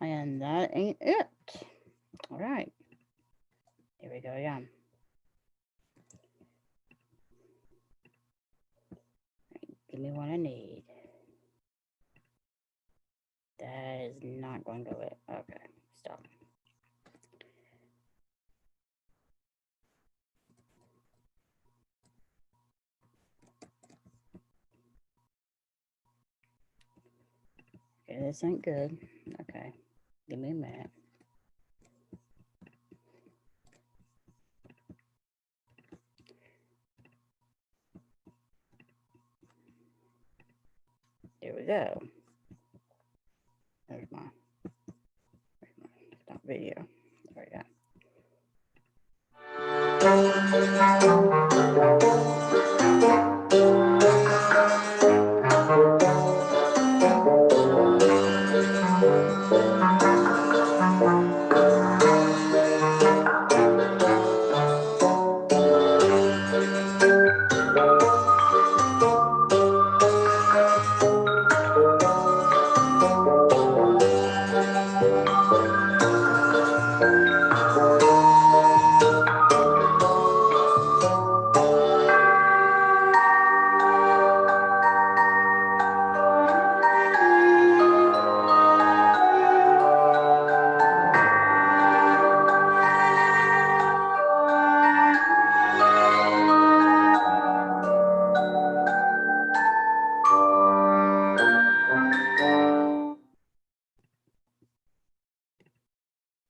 And that ain't it. All right. Here we go. Yeah. Give me what I need. That is not going to go it. Okay. Stop. Okay, this ain't good. Okay. Give me a minute. There we go. There's my stop video. There we go.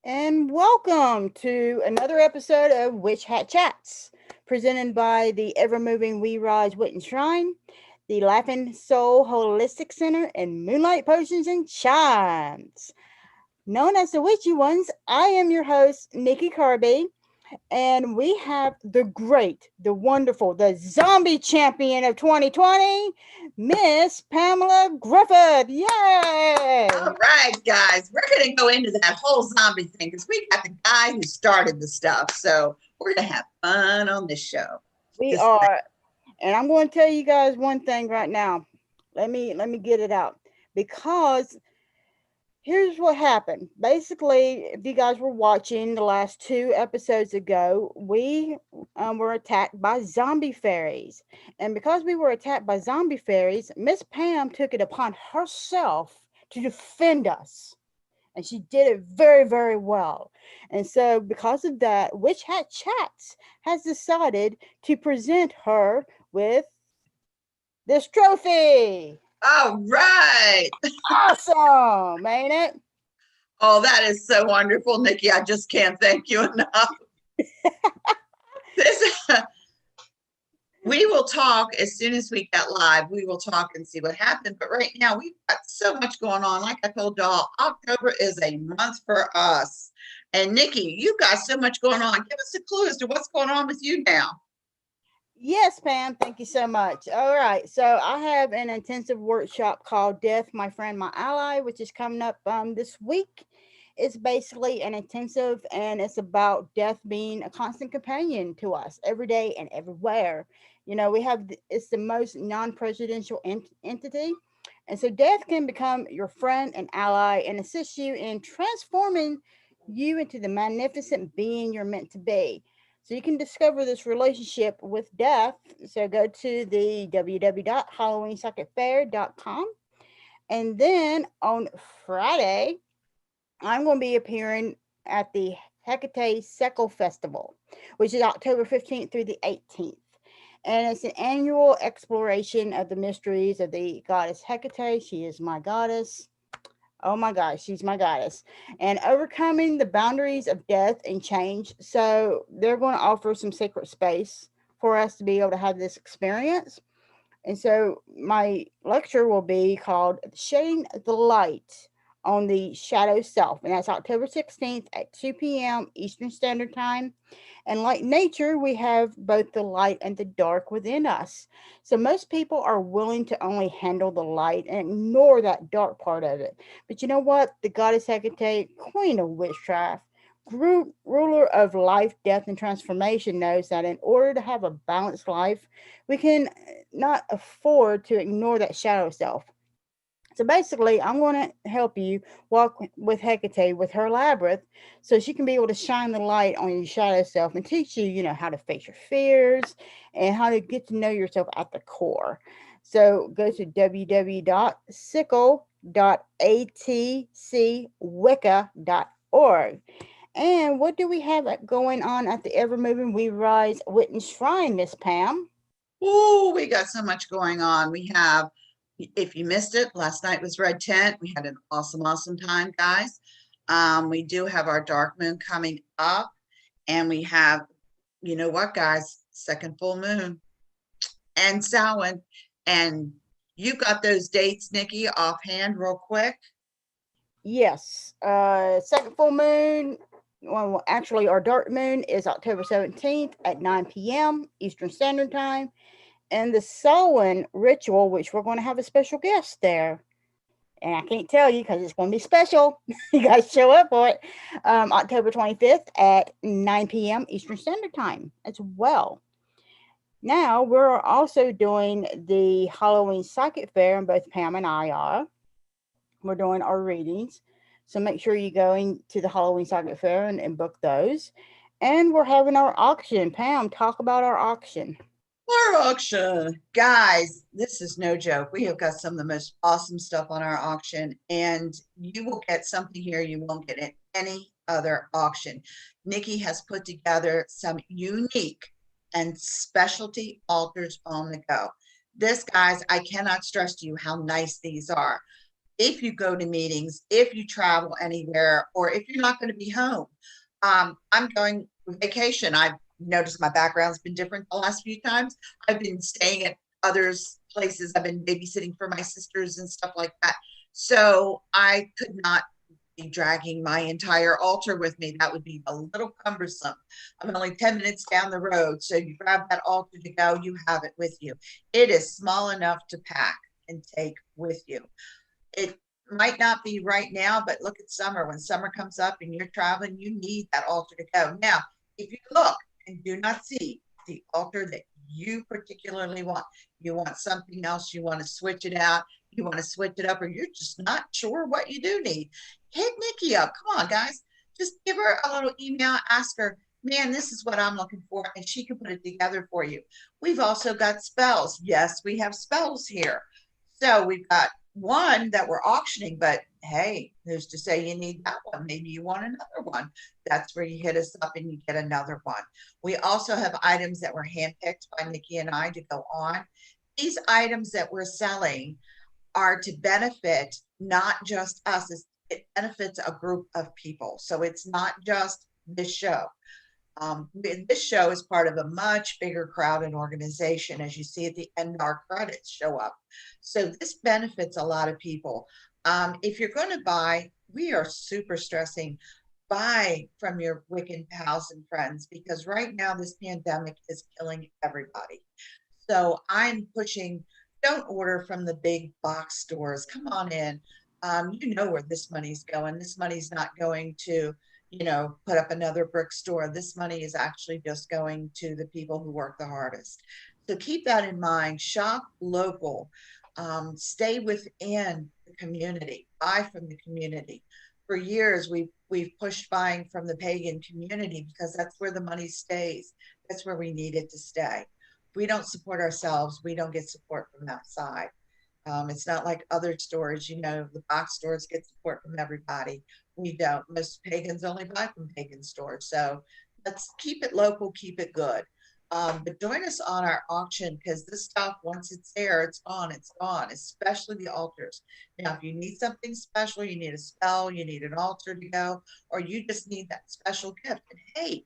And welcome to another episode of Witch Hat Chats, presented by the ever moving We Raj Wit and Shrine, the Laughing Soul Holistic Center, and Moonlight Potions and Chimes. Known as the Witchy Ones, I am your host, Nikki Carby, and we have the great, the wonderful, the zombie champion of 2020, Miss Pamela Griffith. Yay! All right, guys, we're going to go into that whole zombie thing because we got the guy who started the stuff. So we're going to have fun on this show. We are, and I'm going to tell you guys one thing right now. Let me get it out, because here's what happened. Basically, if you guys were watching the last 2 episodes ago, we were attacked by zombie fairies. And because we were attacked by zombie fairies, Miss Pam took it upon herself to defend us. And she did it very, very well. And so, because of that, Witch Hat Chats has decided to present her with this trophy. All right. Awesome, ain't it? Oh, that is so wonderful, Nikki. I just can't thank you enough. We will talk as soon as we get live. We will talk and see what happened. But right now, we've got so much going on. Like I told y'all, October is a month for us. And Nikki, you've got so much going on. Give us a clue as to what's going on with you now. Yes, Pam. Thank you so much. All right. So I have an intensive workshop called Death, My Friend, My Ally, which is coming up this week. It's basically an intensive, and it's about death being a constant companion to us every day and everywhere. You know, it's the most non-presidential entity. And so death can become your friend and ally and assist you in transforming you into the magnificent being you're meant to be. So you can discover this relationship with death. So go to the www.halloweensucketfair.com. And then on Friday, I'm going to be appearing at the Hecate Seckle Festival, which is October 15th through the 18th. And it's an annual exploration of the mysteries of the goddess Hecate. She is my goddess. Oh my gosh, she's my goddess. And overcoming the boundaries of death and change. So they're going to offer some sacred space for us to be able to have this experience. And so my lecture will be called Shedding the Light on the Shadow Self. And that's October 16th at 2 p.m. Eastern Standard Time. And like nature, we have both the light and the dark within us. So most people are willing to only handle the light and ignore that dark part of it. But you know what? The goddess Hecate, queen of witchcraft, ruler of life, death, and transformation, knows that in order to have a balanced life, we can not afford to ignore that shadow self. So basically, I'm going to help you walk with Hecate with her labyrinth so she can be able to shine the light on your shadow self and teach you, how to face your fears and how to get to know yourself at the core. So go to www.sickle.atcwicca.org. And what do we have going on at the ever moving We Rise Witten's Shrine, Miss Pam? Oh, we got so much going on. We have, if you missed it, last night was Red Tent. We had an awesome, awesome time, guys. We do have our dark moon coming up, and we have, you know what, guys, second full moon and Samhain. And you got those dates, Nikki, offhand, real quick. Yes. Second full moon, well, actually, our dark moon is October 17th at 9 p.m. Eastern Standard Time. And the Samhain ritual, which we're going to have a special guest there. And I can't tell you because it's going to be special. You guys show up for it. October 25th at 9 p.m. Eastern Standard Time as well. Now, we're also doing the Halloween Psychic Fair, and both Pam and I are. We're doing our readings. So make sure you go into the Halloween Psychic Fair and book those. And we're having our auction. Pam, talk about our auction. Our auction, guys, this is no joke. We have got some of the most awesome stuff on our auction, and you will get something here you won't get at any other auction. Nikki has put together some unique and specialty altars on the go. This, guys, I cannot stress to you how nice these are. If you go to meetings, if you travel anywhere, or if you're not going to be home, I'm going vacation. I've noticed my background's been different the last few times. I've been staying at others places. I've been babysitting for my sisters and stuff like that. So I could not be dragging my entire altar with me. That would be a little cumbersome. I'm only 10 minutes down the road. So you grab that altar to go, you have it with you. It is small enough to pack and take with you. It might not be right now, but look at summer. When summer comes up and you're traveling, you need that altar to go. Now, if you look and do not see the altar that you particularly want, you want something else, you want to switch it out, you want to switch it up, or you're just not sure what you do need, hit Nikki up. Come on, guys. Just give her a little email, ask her, man, this is what I'm looking for, and she can put it together for you. We've also got spells. Yes, we have spells here. So we've got one that we're auctioning, but hey, who's to say you need that one? Maybe you want another one. That's where you hit us up and you get another one. We also have items that were handpicked by Nikki and I to go on. These items that we're selling are to benefit not just us, it benefits a group of people. So it's not just this show. This show is part of a much bigger crowd and organization. As you see at the end, our credits show up. So this benefits a lot of people. If you're going to buy, we are super stressing, buy from your Wiccan pals and friends, because right now this pandemic is killing everybody. So I'm pushing, don't order from the big box stores. Come on in. You know where this money's going. This money's not going to, put up another brick store. This money is actually just going to the people who work the hardest. So keep that in mind. Shop local. Stay within the community. Buy from the community. For years, we've pushed buying from the pagan community because that's where the money stays. That's where we need it to stay. If we don't support ourselves, we don't get support from outside. It's not like other stores, the box stores get support from everybody. We don't. Most pagans only buy from pagan stores. So let's keep it local, keep it good. But join us on our auction because this stuff, once it's there, it's gone, especially the altars. Now, if you need something special, you need a spell, you need an altar to go, or you just need that special gift. And hey,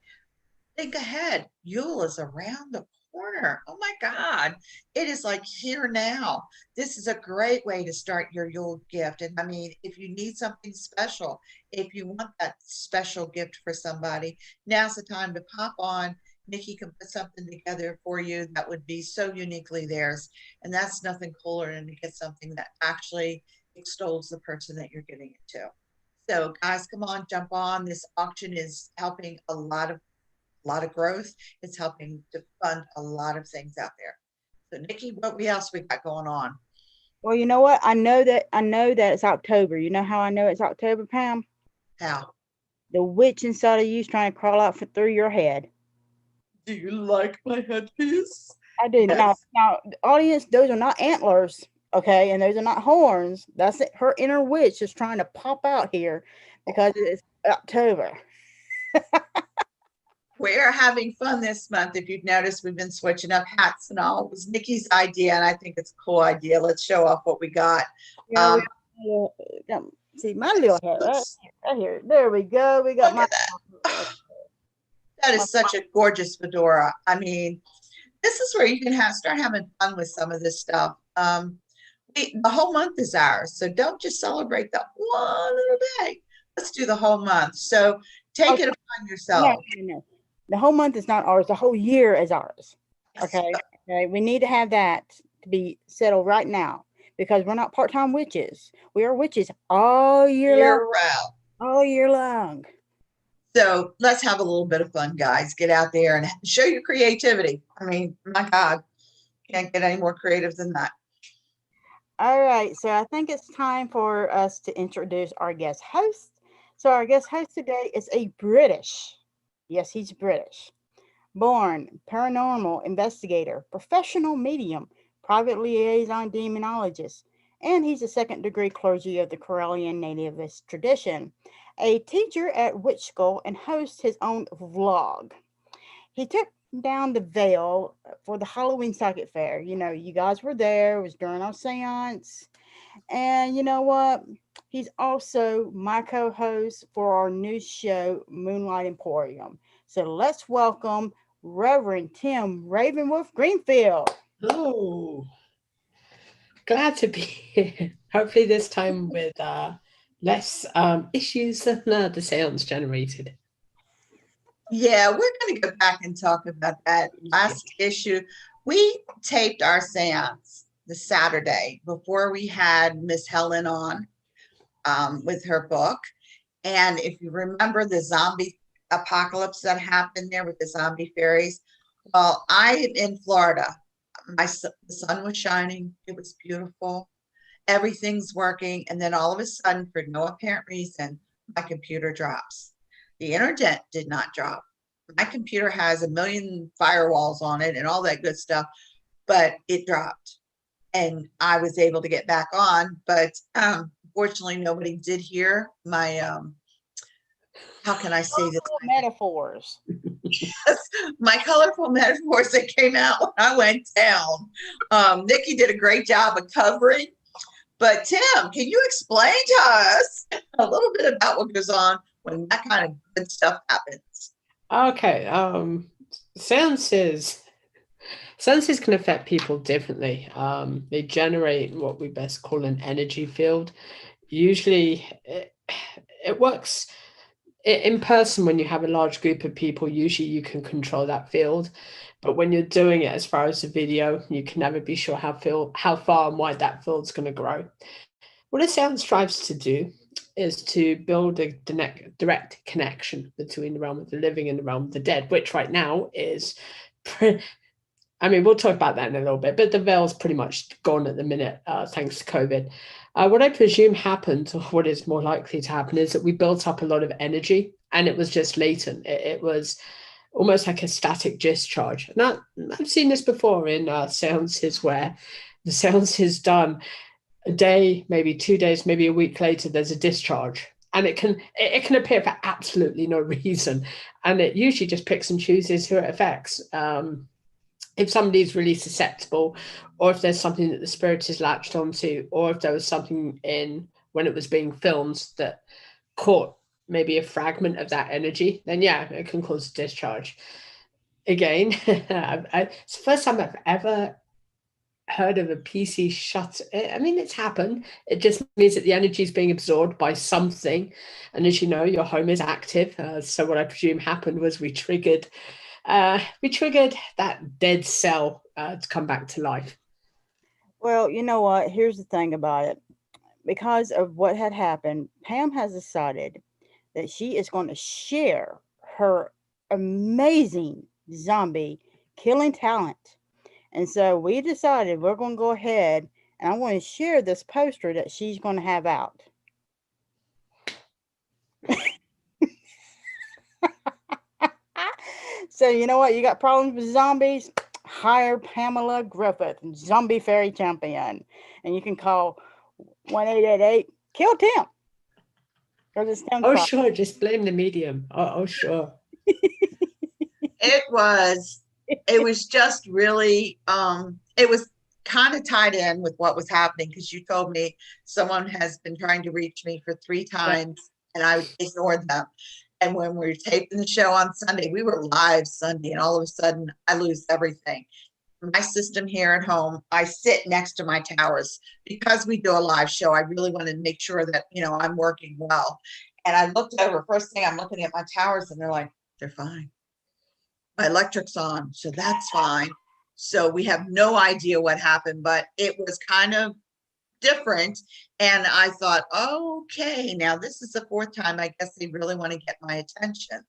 think ahead. Yule is around the corner. Oh my God. It is like here now. This is a great way to start your Yule gift. And I mean, if you need something special, if you want that special gift for somebody, now's the time to pop on. Nikki can put something together for you that would be so uniquely theirs. And that's nothing cooler than to get something that actually extols the person that you're giving it to. So guys, come on, jump on. This auction is helping a lot of growth. It's helping to fund a lot of things out there. So Nikki, what else we got going on? Well, you know what? I know that it's October. You know how I know it's October, Pam? How? The witch inside of you is trying to crawl out through your head. Do you like my headpiece? I do. Now, Yes. now, audience, those are not antlers, okay, and those are not horns. That's it. Her inner witch is trying to pop out here because it's October. We're having fun this month. If you've noticed, we've been switching up hats and all. It was Nikki's idea, and I think it's a cool idea. Let's show off what we got. Yeah, we Um, got, see my little hat right, looks, right here. There we go. We got look my, at that. That my is such a gorgeous fedora. I mean, this is where you can start having fun with some of this stuff. The whole month is ours, so don't just celebrate the one little day. Let's do the whole month. So take oh, it upon no, yourself. no, no. The whole month is not ours. The whole year is ours. Yes, Okay. Okay. We need to have that to be settled right now because we're not part-time witches. We are witches all year long. year round. All year long. So let's have a little bit of fun, guys. Get out there and show your creativity. I mean, my God, can't get any more creative than that. All right. So I think it's time for us to introduce our guest host. So our guest host today is a British. Yes, he's British. Born paranormal investigator, professional medium, private liaison demonologist, and he's a second degree clergy of the Corellian nativist tradition, a teacher at Witch School, and hosts his own vlog. He took down the veil for the Halloween Socket Fair. You know, you guys were there, it was during our seance. And you know what? He's also my co host for our new show, Moonlight Emporium. So let's welcome Reverend Tim Ravenwolf Greenfield. Oh, glad to be here. Hopefully, this time with less issues than the sounds generated. Yeah, we're going to go back and talk about that Yeah. last issue. We taped our seance the Saturday before we had Miss Helen on with her book. And if you remember the zombie apocalypse that happened there with the zombie fairies, well, I in Florida, the sun was shining. It was beautiful. Everything's working. And then all of a sudden, for no apparent reason, my computer drops. The internet did not drop. My computer has a million firewalls on it and all that good stuff, but it dropped. And I was able to get back on, but fortunately, nobody did hear my how can I say this? Metaphors. My colorful metaphors that came out when I went down. Nikki did a great job of covering. But Tim, can you explain to us a little bit about what goes on when that kind of good stuff happens? Okay. Seances. Senses can affect people differently. They generate what we best call an energy field. Usually, it works in person when you have a large group of people. Usually, you can control that field, but when you're doing it as far as the video, you can never be sure how far and wide that field's going to grow. What a sound strives to do is to build a direct connection between the realm of the living and the realm of the dead, which right now is I mean, we'll talk about that in a little bit, but the veil's pretty much gone at the minute, thanks to COVID. What I presume happened, or what is more likely to happen, is that we built up a lot of energy and it was just latent. It was almost like a static discharge. Now, I've seen this before in seances where the seance is done a day, maybe 2 days, maybe a week later, there's a discharge. And it can appear for absolutely no reason. And it usually just picks and chooses who it affects. If somebody's really susceptible, or if there's something that the spirit is latched onto, or if there was something in when it was being filmed that caught maybe a fragment of that energy, then yeah, it can cause a discharge. Again, it's the first time I've ever heard of a PC shut. I mean, it's happened. It just means that the energy is being absorbed by something. And as you know, your home is active. So what I presume happened was we triggered that dead cell to come back to life. Well, you know what? Here's the thing about it. Because of what had happened, Pam has decided that she is going to share her amazing zombie killing talent. And so we decided we're going to go ahead And I want to share this poster that she's going to have out. So you know what? You got problems with zombies? Hire Pamela Griffith, zombie fairy champion, and you can call 1-888 kill Tim. Oh, sure. Just blame the medium. Oh, sure. It was just really, it was kind of tied in with what was happening, because you told me someone has been trying to reach me for 3 times and I ignored them. And when we were taping the show on Sunday, we were live Sunday, and all of a sudden I lose everything. My system here at home, I sit next to my towers because we do a live show. I really want to make sure that, I'm working well. And I looked over, first thing I'm looking at my towers, and they're like, they're fine. My electric's on, so that's fine. So we have no idea what happened, but it was kind of different. And I thought, okay, now this is the 4th time. I guess they really want to get my attention.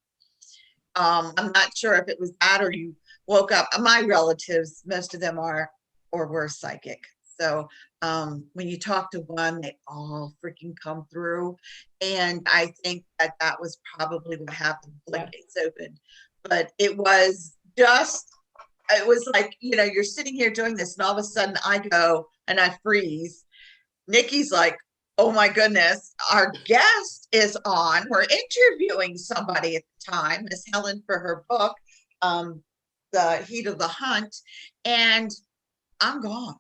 I'm not sure if it was that or you woke up. My relatives, most of them are or were psychic. So when you talk to one, they all freaking come through. And I think that was probably what happened. Floodgates opened. But it was like, you're sitting here doing this, and all of a sudden I go and I freeze. Nikki's like, oh my goodness, our guest is on. We're interviewing somebody at the time, Miss Helen, for her book, The Heat of the Hunt, and I'm gone.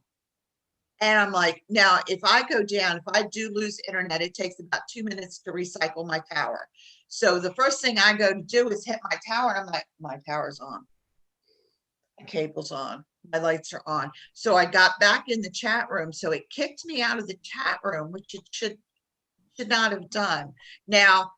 And I'm like, now, if I go down, if I do lose internet, it takes about 2 minutes to recycle my tower. So the first thing I go to do is hit my tower, and I'm like, my tower's on. My cable's on. My lights are on. So I got back in the chat room. So it kicked me out of the chat room, which it should not have done. Now,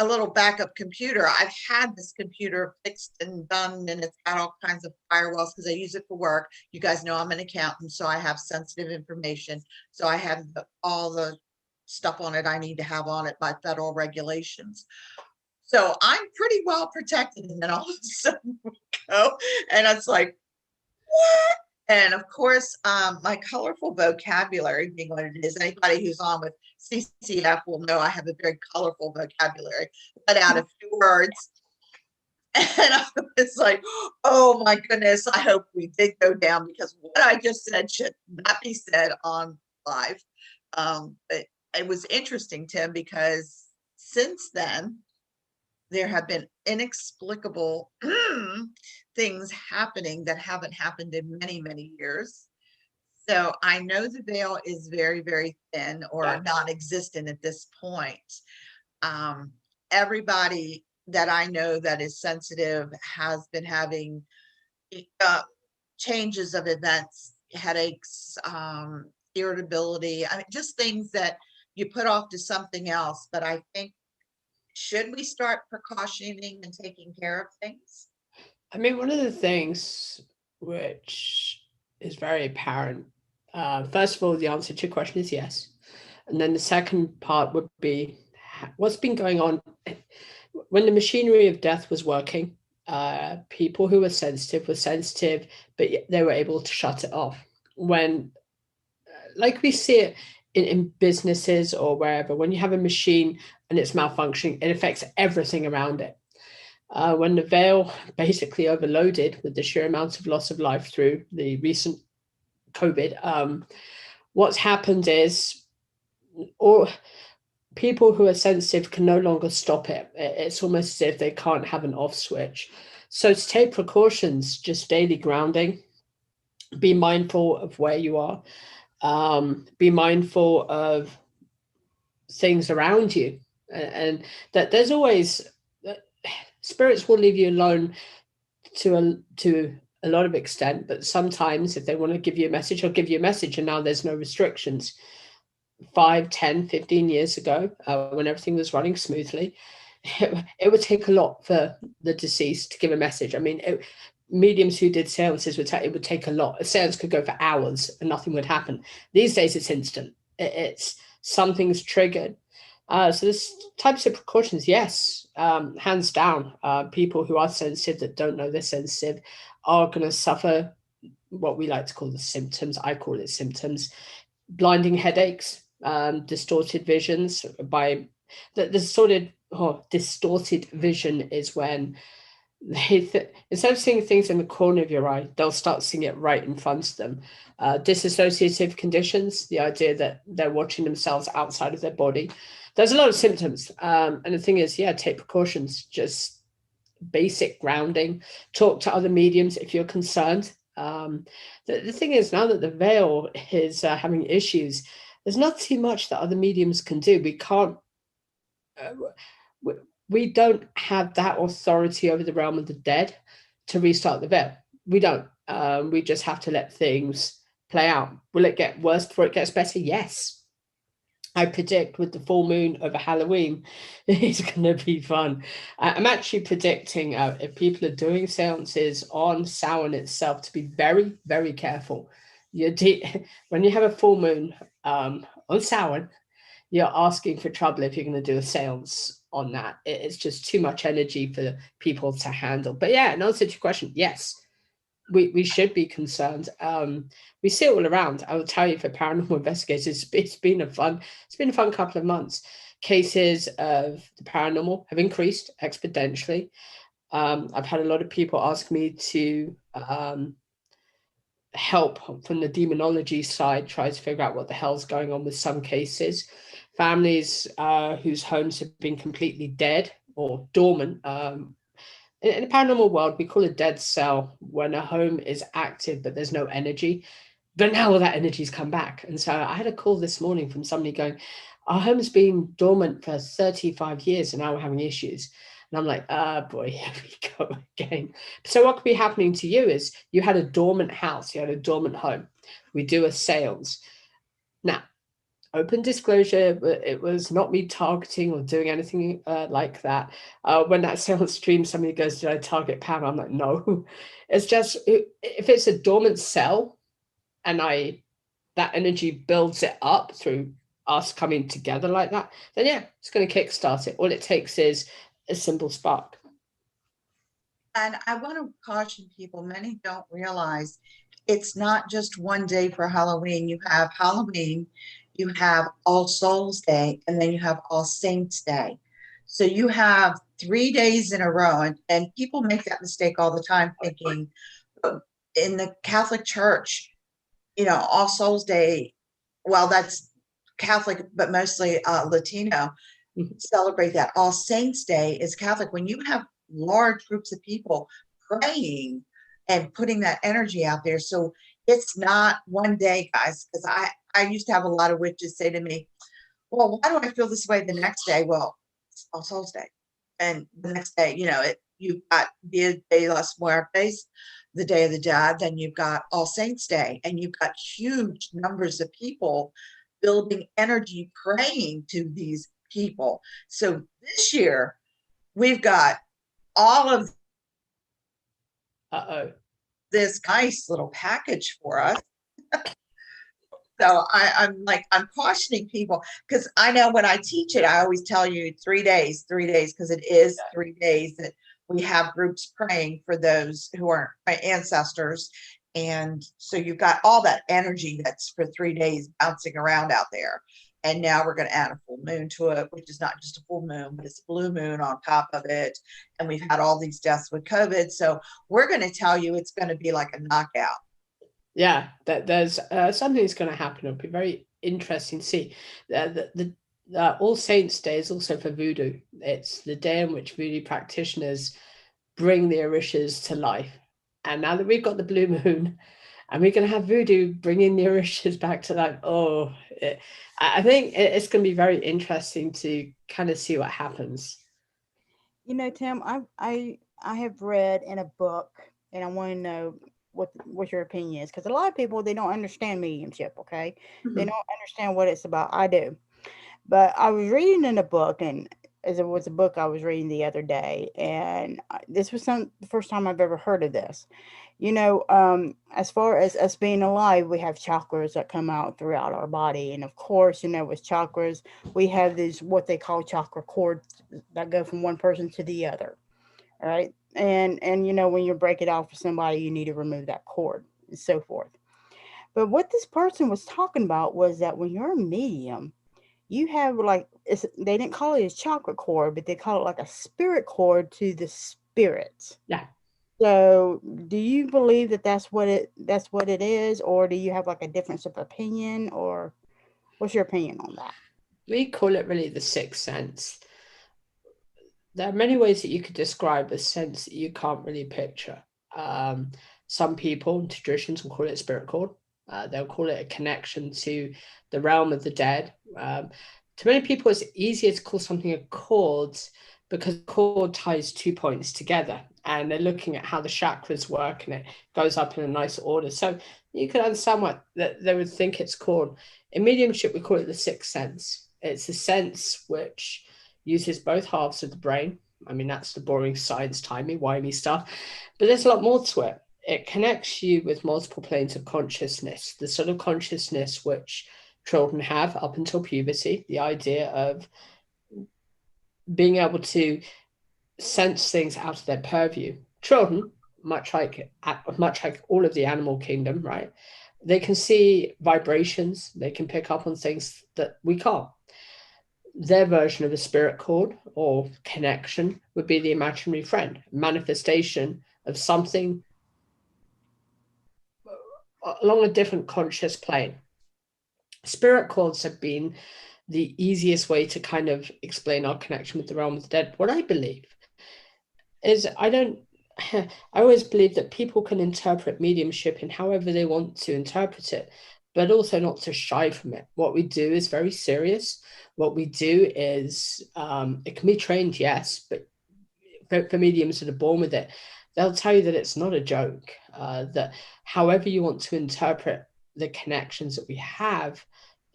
a little backup computer. I've had this computer fixed and done, and it's got all kinds of firewalls because I use it for work. You guys know I'm an accountant, so I have sensitive information. So I have all the stuff on it I need to have on it by federal regulations. So I'm pretty well protected. And then all of a sudden we go, and it's like, what? And of course, my colorful vocabulary being what it is, anybody who's on with CCF will know I have a very colorful vocabulary, let out a few words. And I was like, oh my goodness, I hope we did go down, because what I just said should not be said on live. But it was interesting, Tim, because since then, there have been inexplicable things happening that haven't happened in many, many years. So I know the veil is very, very thin or non-existent at this point. Everybody that I know that is sensitive has been having changes of events, headaches, irritability. I mean, just things that you put off to something else. But I think, should we start precautioning and taking care of things? I mean, one of the things which is very apparent, first of all, the answer to your question is yes. And then the second part would be what's been going on when the machinery of death was working. People who were sensitive, but they were able to shut it off. When, like we see it in businesses or wherever, when you have a machine and it's malfunctioning, it affects everything around it. When the veil basically overloaded with the sheer amount of loss of life through the recent COVID, what's happened is, or people who are sensitive can no longer stop it. It's almost as if they can't have an off switch. So to take precautions, just daily grounding, be mindful of where you are, be mindful of things around you, and that there's always spirits will leave you alone to a lot of extent, but sometimes if they want to give you a message, they'll give you a message, and now there's no restrictions. 5, 10, 15 years ago, when everything was running smoothly, it would take a lot for the deceased to give a message. I mean, mediums who did seances it would take a lot. A seance could go for hours and nothing would happen. These days it's instant. It's something's triggered. So there's types of precautions, yes, hands down. People who are sensitive that don't know they're sensitive are going to suffer what we like to call the symptoms. I call it symptoms: blinding headaches, distorted visions. By the sort of distorted vision is when instead of seeing things in the corner of your eye, they'll start seeing it right in front of them. Dissociative conditions, the idea that they're watching themselves outside of their body. There's a lot of symptoms. And the thing is, yeah, take precautions, just basic grounding, talk to other mediums if you're concerned. The thing is, now that the veil is having issues, there's not too much that other mediums can do. We can't uh, we don't have that authority over the realm of the dead to restart the veil. We don't. We just have to let things play out. Will it get worse before it gets better? Yes. I predict with the full moon over Halloween, it's going to be fun. I'm actually predicting if people are doing seances on Samhain itself to be very, very careful. When you have a full moon on Samhain, you're asking for trouble if you're going to do a seance on that. It's just too much energy for people to handle. But yeah, in answer to your question, yes, we should be concerned. We see it all around. I will tell you, for paranormal investigators, it's been a fun couple of months. Cases of the paranormal have increased exponentially. I've had a lot of people ask me to help from the demonology side, try to figure out what the hell's going on with some cases. Families whose homes have been completely dead or dormant. In the paranormal world, we call a dead cell when a home is active but there's no energy. But now all that energy's come back. And so I had a call this morning from somebody going, our home's been dormant for 35 years and now we're having issues. And I'm like, boy, here we go again. So what could be happening to you is you had a dormant house, you had a dormant home. We do a seance. Now, open disclosure, it was not me targeting or doing anything like that. When that seance stream, somebody goes, did I target Pam? I'm like, no. It's just, if it's a dormant cell and that energy builds it up through us coming together like that, then yeah, it's going to kickstart it. All it takes is a simple spark. And I want to caution people, many don't realize it's not just one day for Halloween. You have Halloween, you have All Souls Day, and then you have All Saints Day. So you have 3 days in a row. And people make that mistake all the time, thinking in the Catholic Church, All Souls Day, well, that's Catholic, but mostly Latino, celebrate that. All Saints Day is Catholic. When you have large groups of people praying and putting that energy out there. So it's not one day, guys, because I used to have a lot of witches say to me, well, why do I feel this way the next day? Well, it's All Souls Day. And the next day, you've got Dia de los Muertos, the Day of the Dead, then you've got All Saints Day, and you've got huge numbers of people building energy, praying to these people. So this year, we've got all of this nice little package for us. So I'm cautioning people, because I know when I teach it, I always tell you 3 days, because it is 3 days that we have groups praying for those who are my ancestors. And so you've got all that energy that's for 3 days bouncing around out there. And now we're going to add a full moon to it, which is not just a full moon, but it's a blue moon on top of it. And we've had all these deaths with COVID. So we're going to tell you it's going to be like a knockout. Yeah, there's something that's going to happen. It'll be very interesting to see. The All Saints Day is also for voodoo. It's the day in which voodoo practitioners bring the Orishas to life. And now that we've got the blue moon, and we're going to have voodoo bringing the Orishas back to life. I think it's going to be very interesting to kind of see what happens. Tim, I have read in a book, and I want to know what your opinion is, because a lot of people, they don't understand mediumship. Okay, they don't understand what it's about. I do, but I was reading in a book, and as it was a book I was reading the other day, and this was the first time I've ever heard of this. As far as us being alive, we have chakras that come out throughout our body. And of course, with chakras, we have these, what they call chakra cords that go from one person to the other. All right. And when you break it off for somebody, you need to remove that cord. and so forth. But what this person was talking about was that when you're a medium, you have like they didn't call it a chakra cord, but they call it like a spirit cord to the spirits. Yeah. So, do you believe that that's what it is, or do you have like a difference of opinion, or what's your opinion on that? We call it really the sixth sense. There are many ways that you could describe a sense that you can't really picture. Um, some people in traditions will call it a spirit cord. They'll call it a connection to the realm of the dead. To many people, it's easier to call something a cord because a cord ties 2 points together, and they're looking at how the chakras work, and it goes up in a nice order. So you can understand what that they would think it's called. In mediumship, we call it the sixth sense. It's a sense which uses both halves of the brain. I mean, that's the boring science, timey, wimey stuff. But there's a lot more to it. It connects you with multiple planes of consciousness, the sort of consciousness which children have up until puberty, the idea of being able to sense things out of their purview. Children, much like all of the animal kingdom, right? They can see vibrations, they can pick up on things that we can't. Their version of a spirit cord or connection would be the imaginary friend, manifestation of something along a different conscious plane. Spirit cords have been the easiest way to kind of explain our connection with the realm of the dead. What I believe is I always believe that people can interpret mediumship in however they want to interpret it, but also not to shy from it. What we do is very serious. What we do is, it can be trained, yes, but for mediums that are born with it, they'll tell you that it's not a joke, that however you want to interpret the connections that we have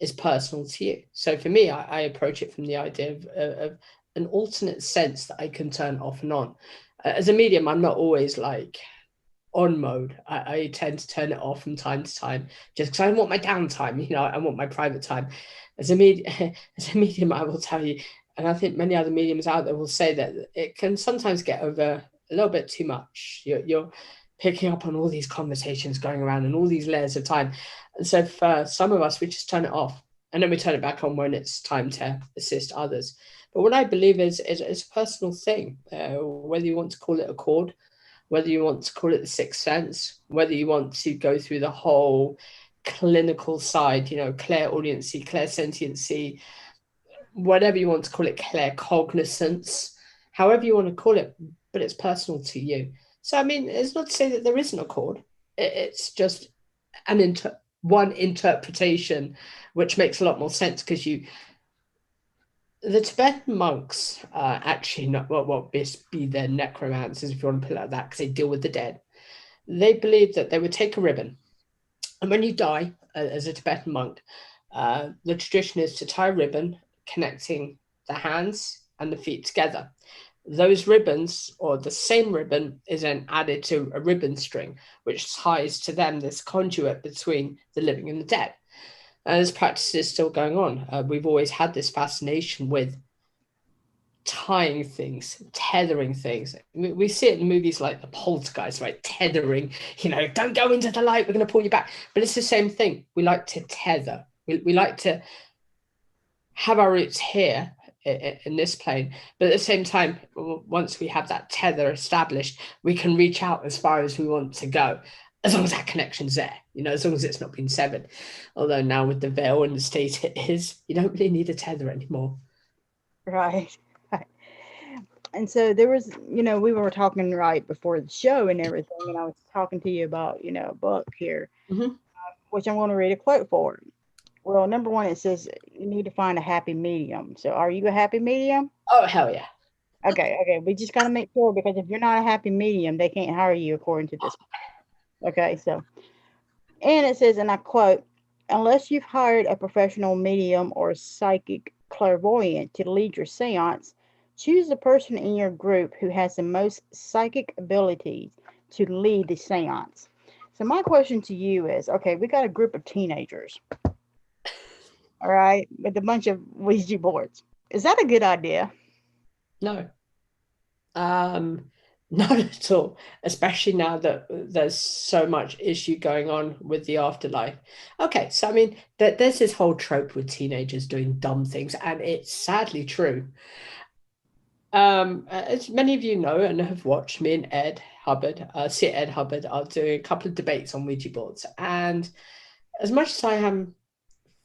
is personal to you. So for me, I approach it from the idea of an alternate sense that I can turn off and on. As a medium, I'm not always like on mode. I tend to turn it off from time to time just because I want my downtime, I want my private time. As a as a medium, I will tell you, and I think many other mediums out there will say that it can sometimes get over a little bit too much. You're picking up on all these conversations going around and all these layers of time. And so for some of us, we just turn it off and then we turn it back on when it's time to assist others. But what I believe is a personal thing, whether you want to call it a cord, whether you want to call it the sixth sense, whether you want to go through the whole clinical side, clairaudiency, clairsentiency, whatever you want to call it, claircognizance, however you want to call it, but it's personal to you. So, I mean, it's not to say that there isn't a chord. It's just one interpretation, which makes a lot more sense because the Tibetan monks are actually not what be their necromancers, if you want to put it like that, because they deal with the dead. They believe that they would take a ribbon, and when you die as a Tibetan monk, the tradition is to tie a ribbon connecting the hands and the feet together. Those ribbons, or the same ribbon, is then added to a ribbon string, which ties to them this conduit between the living and the dead. And this practice is still going on. We've always had this fascination with tying things, tethering things. We see it in movies like The Poltergeist, right? Tethering, don't go into the light, we're going to pull you back. But it's the same thing. We like to tether. We like to have our roots here in this plane. But at the same time, once we have that tether established, we can reach out as far as we want to go, as long as that connection's there, as long as it's not been severed. Although now with the veil and the state it is, you don't really need a tether anymore. Right. Right. And so there was, we were talking right before the show and everything, and I was talking to you about, a book here, Mm-hmm. which I'm going to read a quote for. Well, number one, it says you need to find a happy medium. So, are you a happy medium? Oh, hell yeah. Okay. We just got to make sure, because if you're not a happy medium, they can't hire you according to this. Okay, so, and it says, and I quote, unless you've hired a professional medium or psychic clairvoyant to lead your seance, choose the person in your group who has the most psychic abilities to lead the seance. So, my question to you is, okay, we got a group of teenagers, all right, with a bunch of Ouija boards. Is that a good idea? No. Not at all, especially now that there's so much issue going on with the afterlife. Okay, so I mean, there's this whole trope with teenagers doing dumb things, and it's sadly true. As many of you know and have watched, me and Ed Hubbard, Ed Hubbard, are doing a couple of debates on Ouija boards. And as much as I am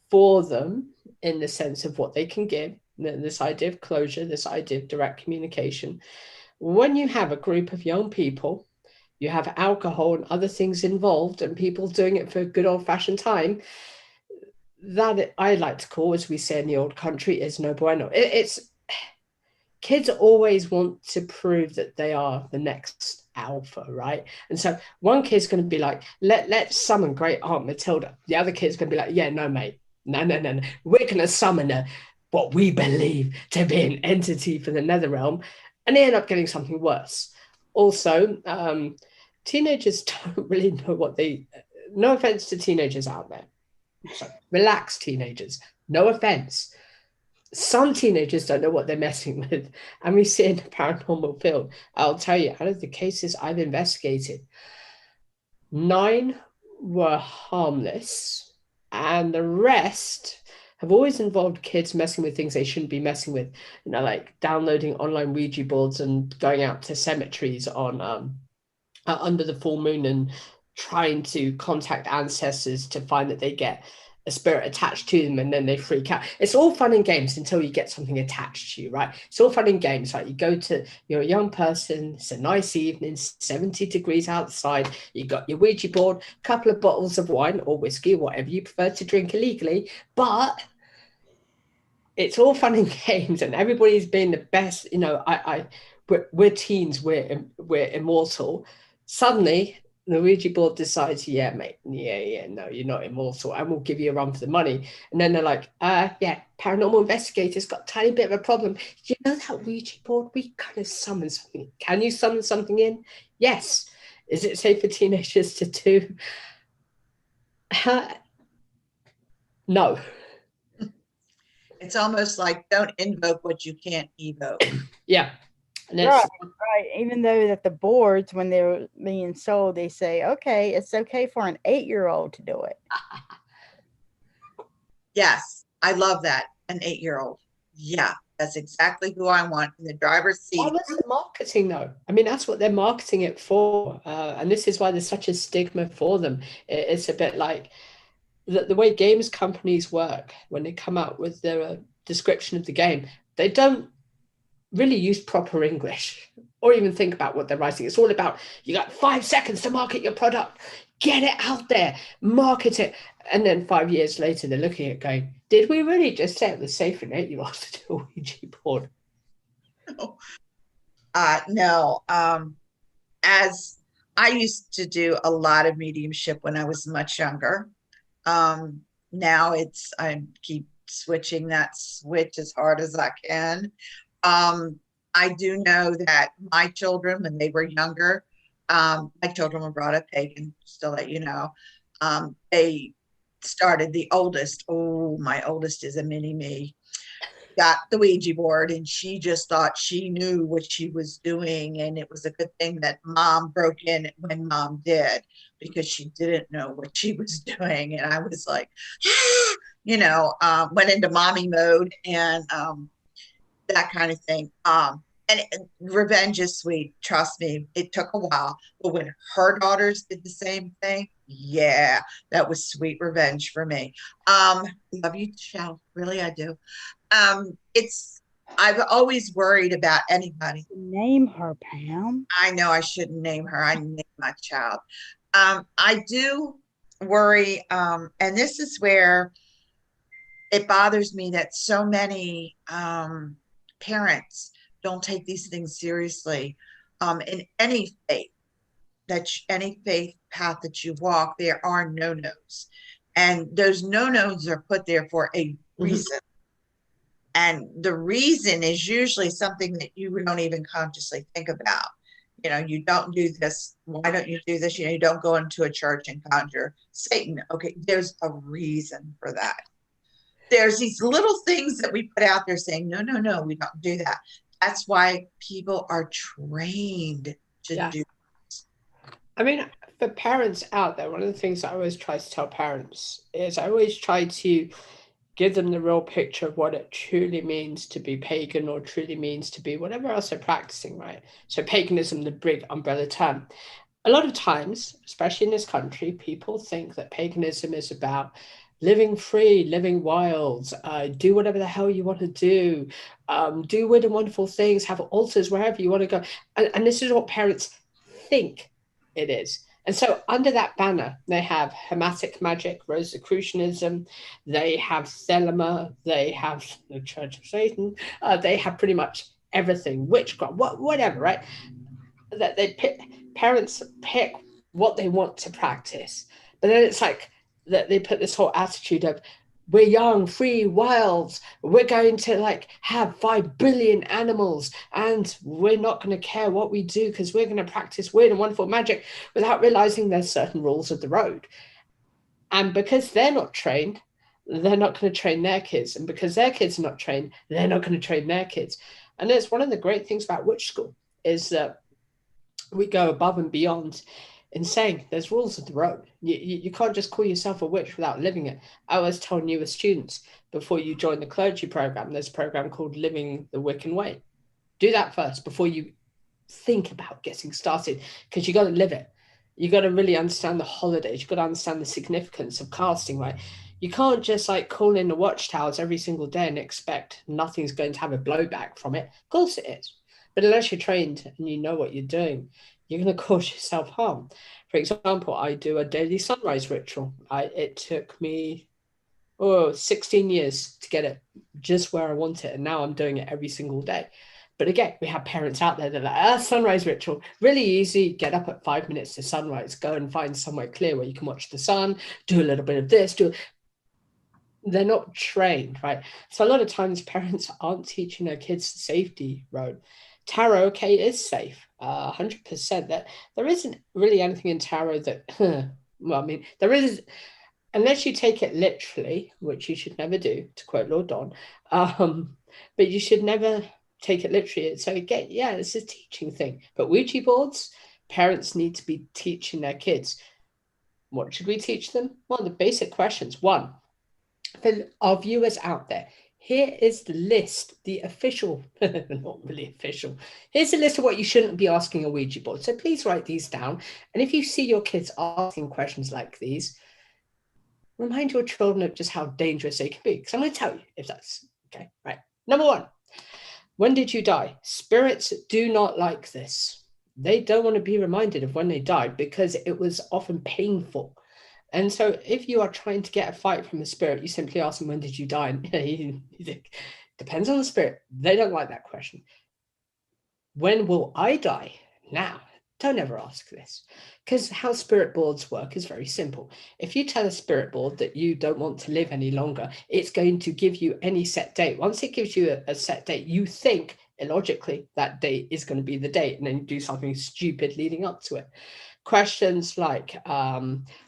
for them in the sense of what they can give, this idea of closure, this idea of direct communication, when you have a group of young people, you have alcohol and other things involved, and people doing it for a good old fashioned time, that I like to call, as we say in the old country, is no bueno. It's kids always want to prove that they are the next alpha, right? And so one kid's going to be like, let's summon great Aunt Matilda. The other kid's going to be like, yeah, no, mate. No, no, no, no. We're going to summon what we believe to be an entity for the nether realm. And they end up getting something worse. Also, teenagers don't really know what they, no offense to teenagers out there. So relax, teenagers. No offense, some teenagers don't know what they're messing with, and we see in the paranormal field. I'll tell you, out of the cases I've investigated, 9 were harmless, and the rest have always involved kids messing with things they shouldn't be messing with. You know, like downloading online Ouija boards and going out to cemeteries on under the full moon and trying to contact ancestors to find that they get a spirit attached to them and then they freak out. It's all fun and games until you get something attached to you, right? It's all fun and games. Like you go to, you're a young person, it's a nice evening, 70 degrees outside, you got your Ouija board, a couple of bottles of wine or whiskey, whatever you prefer to drink illegally, but it's all fun and games and everybody's being the best. You know, we're teens, we're immortal. Suddenly the Ouija board decides, yeah, mate, yeah, no, you're not immortal, and we'll give you a run for the money. And then they're like, yeah, paranormal investigators got a tiny bit of a problem. You know that Ouija board? We kind of summon something. Can you summon something in? Yes. Is it safe for teenagers to do? No. It's almost like don't invoke what you can't evoke. Yeah. And Right, it's right. Even though that the boards, when they're being sold, they say, okay, it's okay for an 8-year-old to do it. Yes, I love that. An 8-year-old. Yeah, that's exactly who I want in the driver's That seat. was the marketing, though. I mean, that's what they're marketing it for. And this is why there's such a stigma for them. It's a bit like the way games companies work when they come out with their description of the game, they don't really use proper English or even think about what they're writing. It's all about you got 5 seconds to market your product, get it out there, market it. And then 5 years later, they're looking at it going, did we really just say it was safe for an 8-year-old to do a Ouija board? No. As I used to do a lot of mediumship when I was much younger. Now I keep switching that switch as hard as I can. I do know that my children, when they were younger, my children were brought up pagan, just to let you know. They started the oldest. Oh, my oldest is a mini me. Got the Ouija board and she just thought she knew what she was doing. And it was a good thing that mom broke in when mom did, because she didn't know what she was doing. And I was like, went into mommy mode and that kind of thing. And revenge is sweet. Trust me, it took a while. But when her daughters did the same thing, yeah, that was sweet revenge for me. Love you, Shell. Really, I do. It's I've always worried about anybody. Name her, Pam. I know I shouldn't name her. I name my child. I do worry, and this is where it bothers me that so many parents don't take these things seriously. In any faith any faith path that you walk, there are no-nos, and those no-nos are put there for a reason. Mm-hmm. And the reason is usually something that you don't even consciously think about. You don't do this. Why don't you do this? You don't go into a church and conjure Satan. Okay, there's a reason for that. There's these little things that we put out there saying, no, we don't do that. That's why people are trained to Yeah. do. I mean, for parents out there, one of the things I always try to tell parents is I always try to give them the real picture of what it truly means to be pagan or truly means to be whatever else they're practicing, right? So, paganism, the big umbrella term. A lot of times, especially in this country, people think that paganism is about living free, living wild, do whatever the hell you want to do weird and wonderful things, have altars wherever you want to go. And this is what parents think it is. And so, under that banner, they have Hermetic magic, Rosicrucianism, they have Thelema, they have the Church of Satan, they have pretty much everything, witchcraft, whatever, right? That they pick, parents pick what they want to practice, but then it's like that they put this whole attitude of we're young, free, wild, we're going to like have 5 billion animals and we're not going to care what we do because we're going to practice weird and wonderful magic without realizing there's certain rules of the road. And because they're not trained, they're not going to train their kids, and because their kids are not trained, they're not going to train their kids. And it's one of the great things about witch school is that we go above and beyond in saying there's rules of the road. You can't just call yourself a witch without living it. I always tell newer students before you join the clergy program, there's a program called Living the Wiccan Way. Do that first before you think about getting started, because you got to live it. You got to really understand the holidays. You got to understand the significance of casting, right? You can't just like call in the watchtowers every single day and expect nothing's going to have a blowback from it. Of course it is. But unless you're trained and you know what you're doing, you're going to cause yourself harm. For example, I do a daily sunrise ritual. It took me 16 years to get it just where I want it. And now I'm doing it every single day. But again, we have parents out there that are like, sunrise ritual, really easy. Get up at 5 minutes to sunrise, go and find somewhere clear where you can watch the sun, do a little bit of this, they're not trained, right? So a lot of times parents aren't teaching their kids the safety road. Tarot, okay, is safe, 100%. That there isn't really anything in tarot that, well, I mean, there is, unless you take it literally, which you should never do, to quote Lord Don, but you should never take it literally. So again, yeah, it's a teaching thing. But Ouija boards, parents need to be teaching their kids. What should we teach them? Well, the basic questions. One, for our viewers out there, here is the list, the official, not really official. Here's the list of what you shouldn't be asking a Ouija board. So please write these down. And if you see your kids asking questions like these, remind your children of just how dangerous they can be. Because I'm going to tell you if that's okay. Right. Number one, when did you die? Spirits do not like this. They don't want to be reminded of when they died because it was often painful. And so if you are trying to get a fight from the spirit, you simply ask them, when did you die? And you think, depends on the spirit. They don't like that question. When will I die? Now, don't ever ask this, because how spirit boards work is very simple. If you tell a spirit board that you don't want to live any longer, it's going to give you any set date. Once it gives you a set date, you think illogically that date is going to be the date, and then you do something stupid leading up to it. Questions like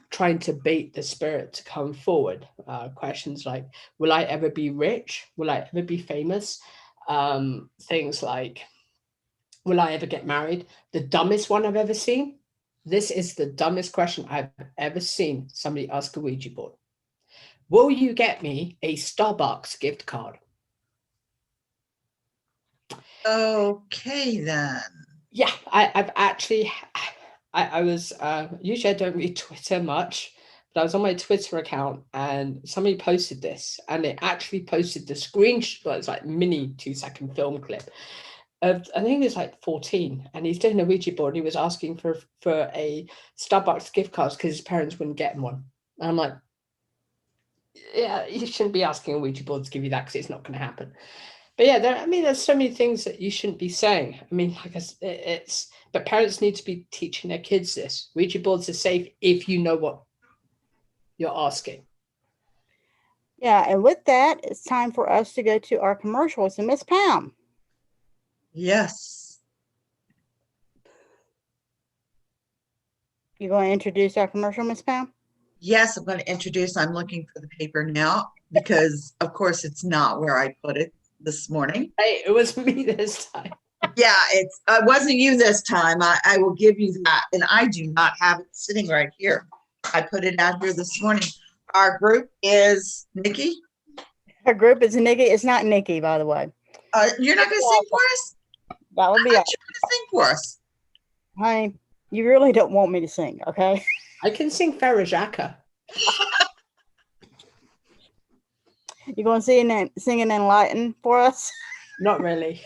trying to bait the spirit to come forward. Questions like, will I ever be rich? Will I ever be famous? Things like, will I ever get married? The dumbest one I've ever seen. This is the dumbest question I've ever seen somebody ask a Ouija board. Will you get me a Starbucks gift card? Okay, then. Yeah, I've actually, I was, usually I don't read Twitter much, but I was on my Twitter account and somebody posted this, and it actually posted the screenshot. It's like mini 2-second film clip. I think he was like 14, and he's doing a Ouija board. And he was asking for a Starbucks gift card because his parents wouldn't get him one. And I'm like, yeah, you shouldn't be asking a Ouija board to give you that because it's not going to happen. But yeah, there's so many things that you shouldn't be saying. I mean, like but parents need to be teaching their kids this. Ouija boards are safe if you know what you're asking. Yeah, and with that, it's time for us to go to our commercials. And Miss Pam. Yes. You going to introduce our commercial, Miss Pam? Yes, I'm going to introduce. I'm looking for the paper now because, of course, it's not where I put it this morning. Hey, it was me this time. Yeah, it wasn't you this time. I will give you that. And I do not have it sitting right here. I put it out here this morning. Our group is Nikki. Her group is Nikki. It's not Nikki, by the way. You're not going to sing for us? That would I be thought all. you were going to sing for us. Honey, you really don't want me to sing, okay? I can sing Farajaka. You going to sing and enlighten for us? Not really.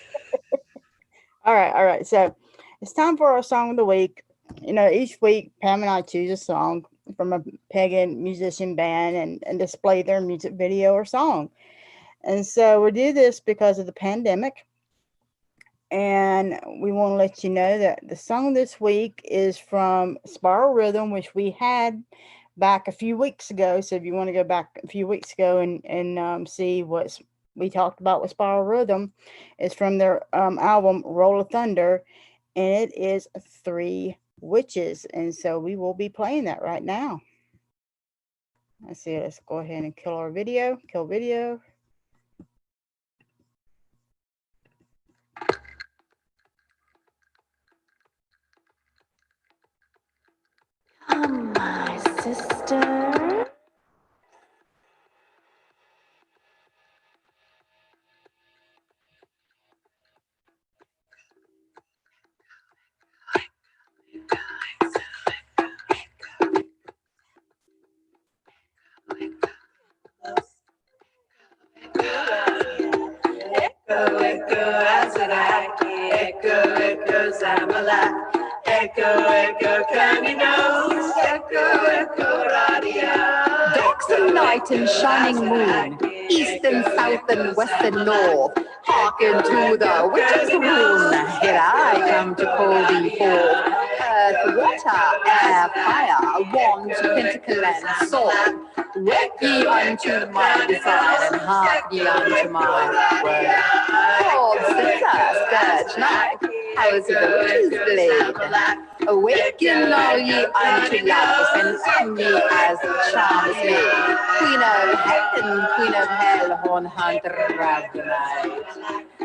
All right. So it's time for our song of the week. You know, each week Pam and I choose a song from a pagan musician band and display their music video or song. And so we do this because of the pandemic. And we want to let you know that the song this week is from Spiral Rhythm, which we had back a few weeks ago. So if you want to go back a few weeks ago and see what we talked about with Spiral Rhythm, it's from their album Roll of Thunder, and it is Three Witches. And so we will be playing that right now. Let's see. Let's go ahead and kill our video. Kill video. Come, my sister. Echo, echo, Azaraki. Echo, echo, Zamala. Echo, echo, Candy Nose. Echo, echo, Radia. Darksome night and shining moon. East and south and west and north. Hearken to the witch's rune. Here I come to call thee forth. Earth, water, air, fire. Wand, pentacle, and sword. Work ye unto my design, and hark ye unto my word. Sword, scissors, scourge, knife, house of the witch's blade. Awaken all ye unto life, and come ye as the charm is made. Queen of heaven, queen of hell, horn hunter of the night.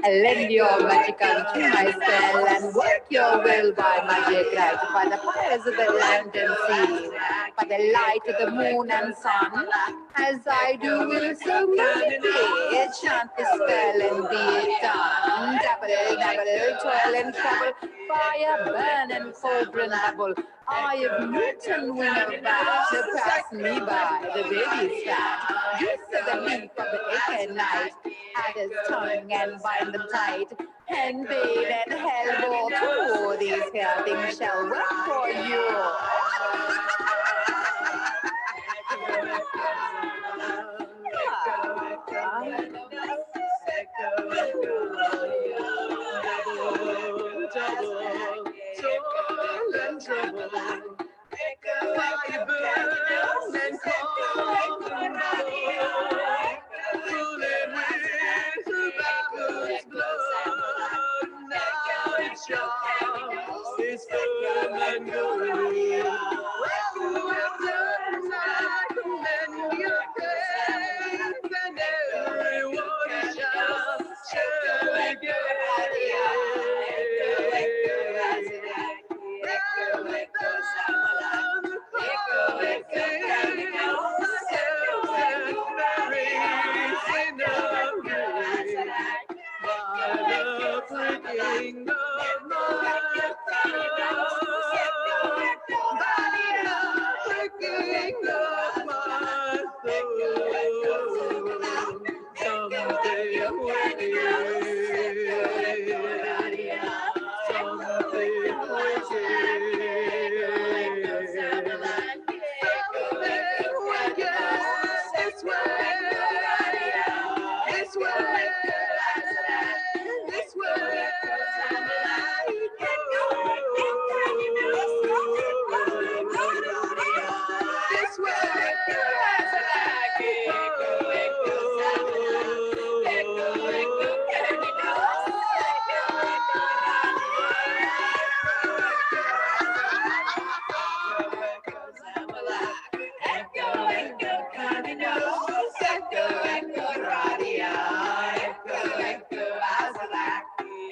Lend your magic unto my spell, and work your will by magic right. By the fires of the land and sea, by the light of the moon and sun, as I do will so can be. Chant the spell and be it done. Double, double, toil and trouble, fire, burn and cauldron double. Eye of Newton, wing of bat, to pass me by, the baby's fat. Juice of the leaf of the aching night, adder's tongue and bind them tight. Hen bait and hellbore too, these here things shall work for you. Fire burns and cauldron fooling with the Babylon's blood. Now it's yours, it's firm and good. Well, after night, commend your faith, and everyone shall again.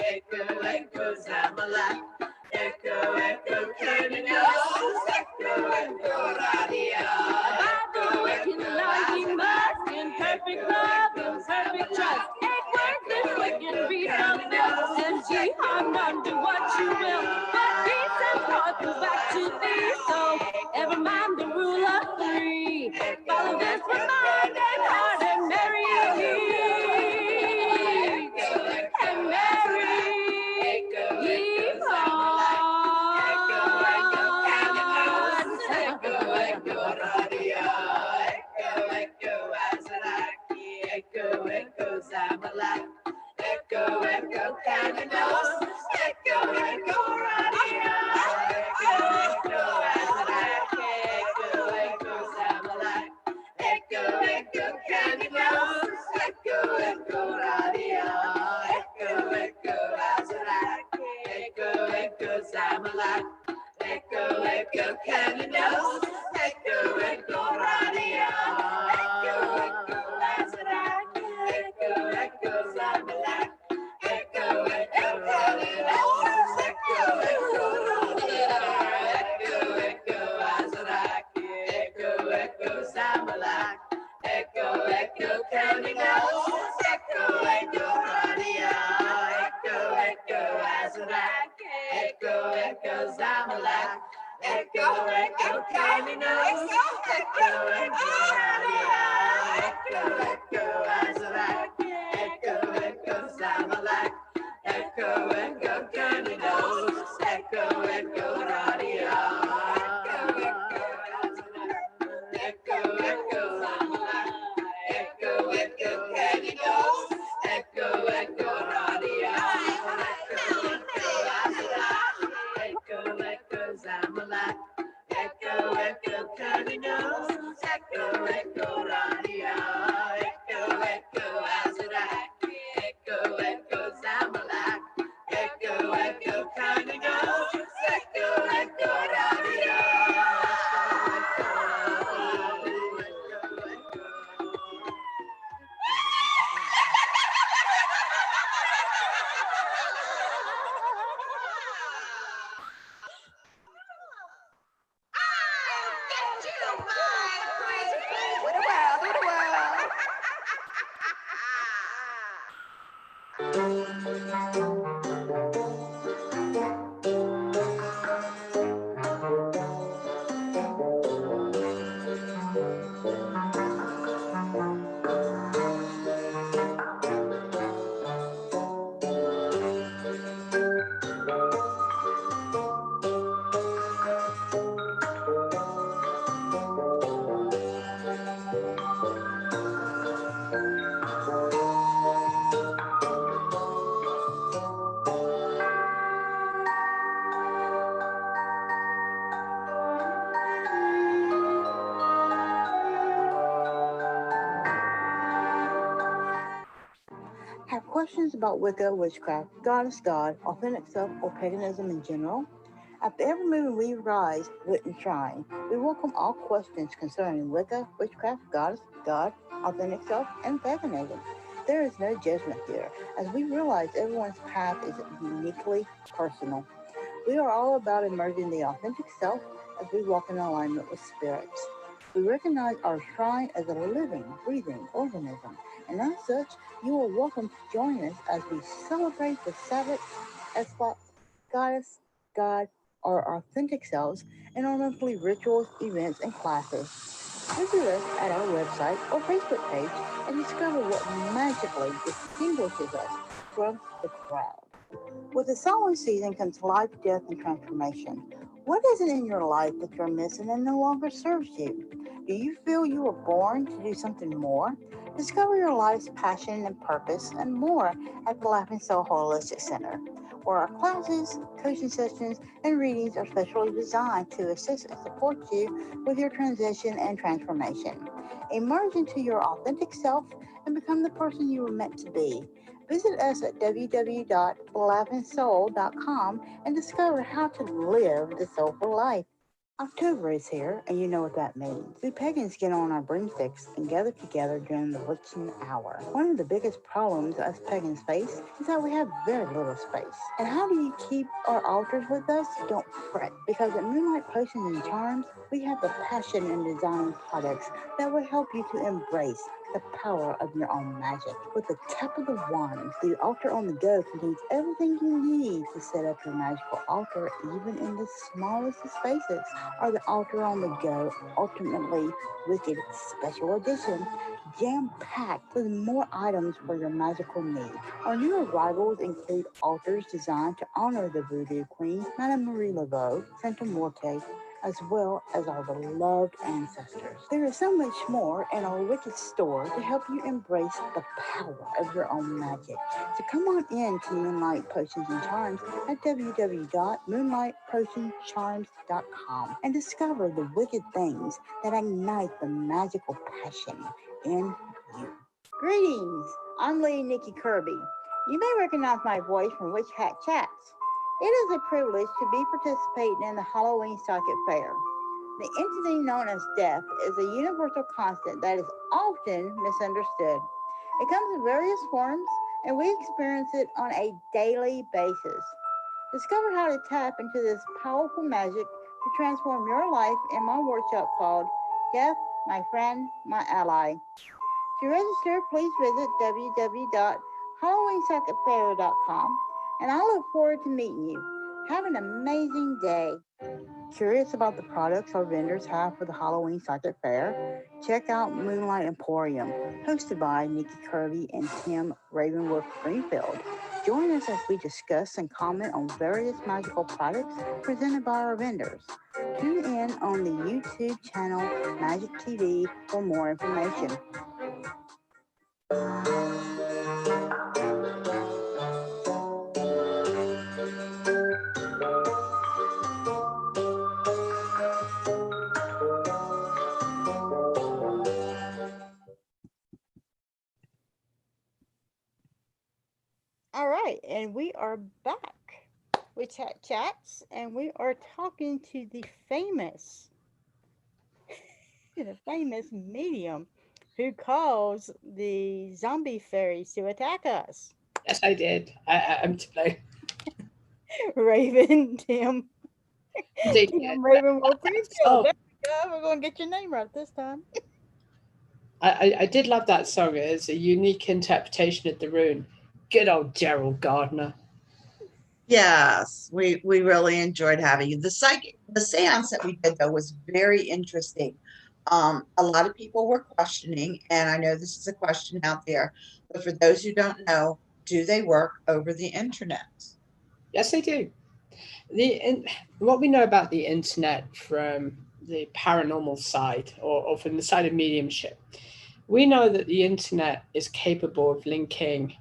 Echo, echo, perfect love, perfect trust. Ain't worthless, wicked, be fulfilled. And G, I'm none, do what you will. But peace and forth is back to thee. So every man the rule of three. Follow this with mind and heart and marry ye. And marry ye Echo, echo, candy nose. Echo, echo, radio. Echo, echo, Azarac. Echo, echo, Samalak. Echo, echo, candy nose. Echo, echo, radio. Echo, echo, Azarac. Echo, echo, Samalak. Echo, echo, candy nose. Echo, echo, radio. Echo, echo, Azarac. Echo, echo, Samalak. Echo, echo, candy nose. Echo, echo, radio. Echo, echo, Azarac. Echo, echo, Samalak. Echo, echo, candy nose. Echo, echo, radio. Echo, echo, Azarac. Echo, echo, Samalak. Echo, echo, candy nose. Echo, echo, radio. Echo, echo, Azarac. Echo, echo, Samalak. Echo, echo, candy nose. Echo, echo, radio. Echo, echo, Samalak. Echo, echo, candy nose. Echo, echo, radio. Echo, echo, Azarac. Echo, echo, Samalak. Echo, echo, candy nose. Echo, echo, radio. Echo, echo, Azarac. Echo, echo, Samalak. Echo, echo, candy nose. Echo, echo, radio. Have questions about Wicca, witchcraft, goddess, god, authentic self, or paganism in general? After every movie we rise, wit, and shine, we welcome all questions concerning Wicca, witchcraft, goddess, god, authentic self, and paganism. There is no judgment here, as we realize everyone's path is uniquely personal. We are all about emerging the authentic self as we walk in alignment with spirits. We recognize our shrine as a living, breathing organism, and as such, you are welcome to join us as we celebrate the Sabbath, Esquat, goddess, god, our authentic selves in our monthly rituals, events, and classes. Visit us at our website or Facebook page and discover what magically distinguishes us from the crowd. With the solar season comes life, death, and transformation. What is it in your life that you're missing and no longer serves you? Do you feel you were born to do something more? Discover your life's passion and purpose and more at the Laughing Soul Holistic Center, where our classes, coaching sessions, and readings are specially designed to assist and support you with your transition and transformation. Emerge into your authentic self and become the person you were meant to be. Visit us at www.laughingsoul.com and discover how to live the soulful life. October is here, and you know what that means. We pagans get on our broomsticks and gather together during the witching hour. One of the biggest problems us pagans face is that we have very little space. And how do you keep our altars with us? Don't fret, because at Moonlight Potions and Charms, we have the passion in designing products that will help you to embrace the power of your own magic. With the tap of the wand, the altar on the go contains everything you need to set up your magical altar, even in the smallest of spaces. Or the altar on the go, ultimately wicked special edition, jam-packed with more items for your magical needs. Our new arrivals include altars designed to honor the Voodoo Queen, Madame Marie Laveau, Santa Morte, as well as our beloved ancestors. There is so much more in our Wicked store to help you embrace the power of your own magic. So come on in to Moonlight Potions and Charms at www.moonlightpotioncharms.com and discover the wicked things that ignite the magical passion in you. Greetings, I'm Lady Nikki Kirby. You may recognize my voice from Witch Hat Chats. It is a privilege to be participating in the Halloween Socket Fair. The entity known as death is a universal constant that is often misunderstood. It comes in various forms, and we experience it on a daily basis. Discover how to tap into this powerful magic to transform your life in my workshop called Death, My Friend, My Ally. To register, please visit www.halloweensocketfair.com, and I look forward to meeting you. Have an amazing day. Curious about the products our vendors have for the Halloween Socket Fair? Check out Moonlight Emporium, hosted by Nikki Kirby and Tim Ravenwolf Greenfield. Join us as we discuss and comment on various magical products presented by our vendors. Tune in on the YouTube channel Magic TV for more information. All right, and we are back with Chat Chats, and we are talking to the famous medium who caused the zombie fairies to attack us. Yes, I did. I'm to blame. Raven, Tim, Indeed, Tim Raven Wolf Greenfield. song. There we go. We're going to get your name right this time. I did love that song. It's a unique interpretation of the rune. Good old Gerald Gardner. Yes, we really enjoyed having you. The seance that we did though was very interesting. A lot of people were questioning, and I know this is a question out there, but for those who don't know, do they work over the internet? Yes, they do. What we know about the internet from the paranormal side or from the side of mediumship, we know that the internet is capable of linking.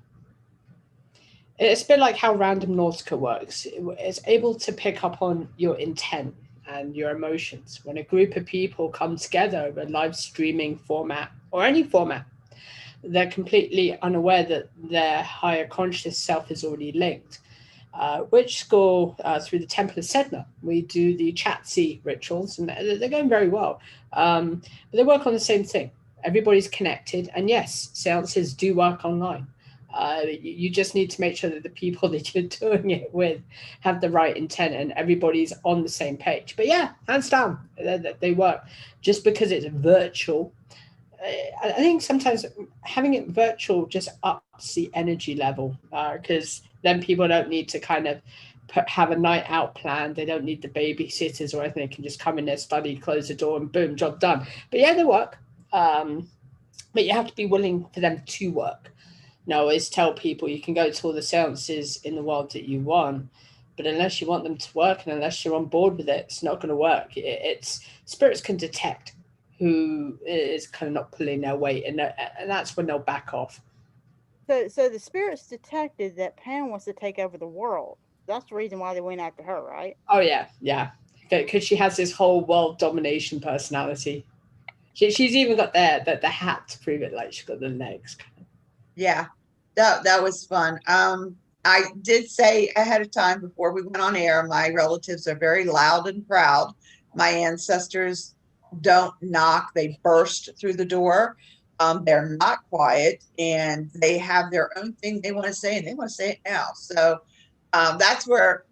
It's a bit like how Random Nautica works. It's able to pick up on your intent and your emotions. When a group of people come together over a live streaming format or any format, they're completely unaware that their higher conscious self is already linked. Which school, through the Temple of Sedna, we do the Chatsi rituals, and they're going very well. But they work on the same thing. Everybody's connected, and yes, seances do work online. You just need to make sure that the people that you're doing it with have the right intent and everybody's on the same page. But yeah, hands down, they work. Just because it's virtual, I think sometimes having it virtual just ups the energy level, because then people don't need to kind of have a night out planned. They don't need the babysitters or anything. They can just come in their study, close the door, and boom, job done. But yeah, they work. But you have to be willing for them to work. I always tell people you can go to all the seances in the world that you want, but unless you want them to work and unless you're on board with it, it's not going to work. It's spirits can detect who is kind of not pulling their weight, and that's when they'll back off. So the spirits detected that Pam wants to take over the world. That's the reason why they went after her, right? Oh yeah, because she has this whole world domination personality. She's even got the hat to prove it. Like she's got the legs. Yeah, that was fun. I did say ahead of time before we went on air, my relatives are very loud and proud. My ancestors don't knock, they burst through the door. They're not quiet, and they have their own thing they want to say, and they want to say it now. So that's where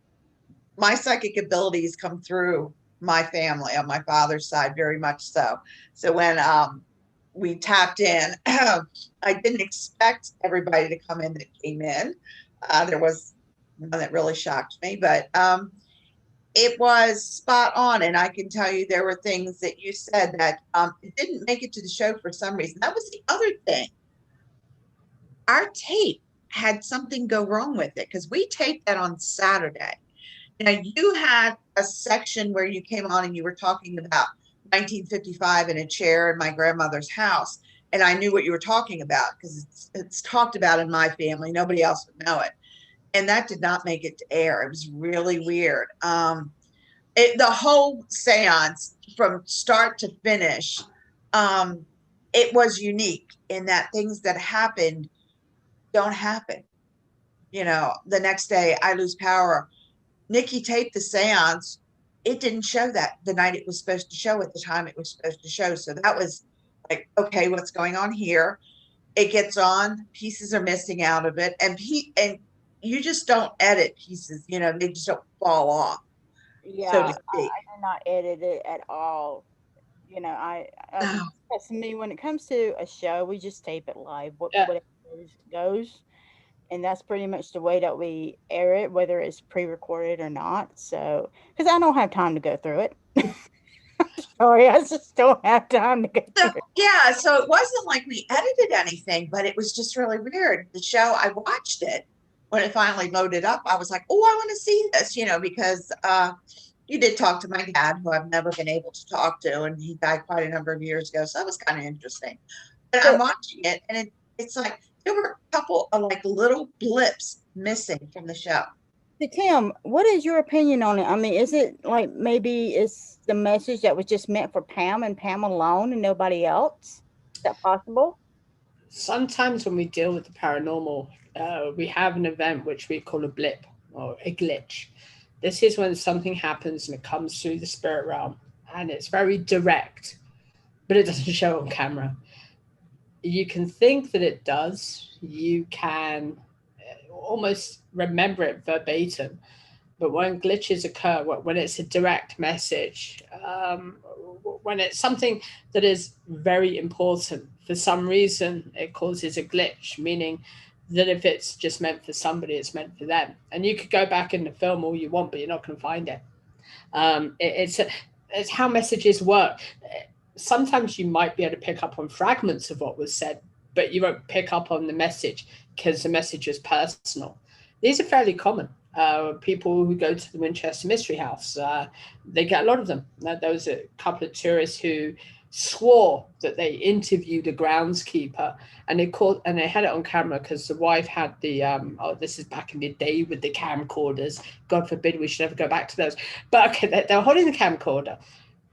my psychic abilities come through my family on my father's side very much so. So when we tapped in. I didn't expect everybody to come in that came in. There was one that really shocked me, but it was spot on. And I can tell you there were things that you said that it didn't make it to the show for some reason. That was the other thing. Our tape had something go wrong with it because we taped that on Saturday. Now, you had a section where you came on and you were talking about 1955 in a chair in my grandmother's house. And I knew what you were talking about because it's talked about in my family. Nobody else would know it. And that did not make it to air. It was really weird. The whole seance from start to finish, it was unique in that things that happened don't happen. The next day I lose power. Nikki taped the seance. It didn't show that the night it was supposed to show at the time it was supposed to show. So that was like, okay, what's going on here? It gets on, pieces are missing out of it. And you just don't edit pieces, they just don't fall off, so Yeah, to speak. I did not edit it at all. Oh, That's me. When it comes to a show, we just tape it live. Yeah. Whatever goes, and that's pretty much the way that we air it, whether it's pre-recorded or not. So, because I don't have time to go through it. Sorry, I just don't have time to go so through it. yeah, so it wasn't like we edited anything, but it was just really weird. The show, I watched it when it finally loaded up. I was like, oh, I want to see this, because you did talk to my dad, who I've never been able to talk to, and he died quite a number of years ago. So that was kind of interesting. But I'm So, watching it, and it's like there were a couple of like little blips missing from the show. so Tim, what is your opinion on it? I mean, is it like maybe it's the message that was just meant for Pam and Pam alone and nobody else? Is that possible? Sometimes when we deal with the paranormal, we have an event which we call a blip or a glitch. This is when something happens and it comes through the spirit realm and it's very direct, but it doesn't show on camera. You can think that it does. You can almost remember it verbatim. But when glitches occur, when it's a direct message, when it's something that is very important, for some reason it causes a glitch, meaning that if it's just meant for somebody, it's meant for them. And you could go back in the film all you want, but you're not going to find it. It's how messages work. Sometimes you might be able to pick up on fragments of what was said, but you won't pick up on the message because the message is personal. These are fairly common. People who go to the Winchester Mystery House, they get a lot of them. There was a couple of tourists who swore that they interviewed a groundskeeper, and they had it on camera because the wife had the this is back in the day with the camcorders. God forbid we should ever go back to those. But okay, they were holding the camcorder.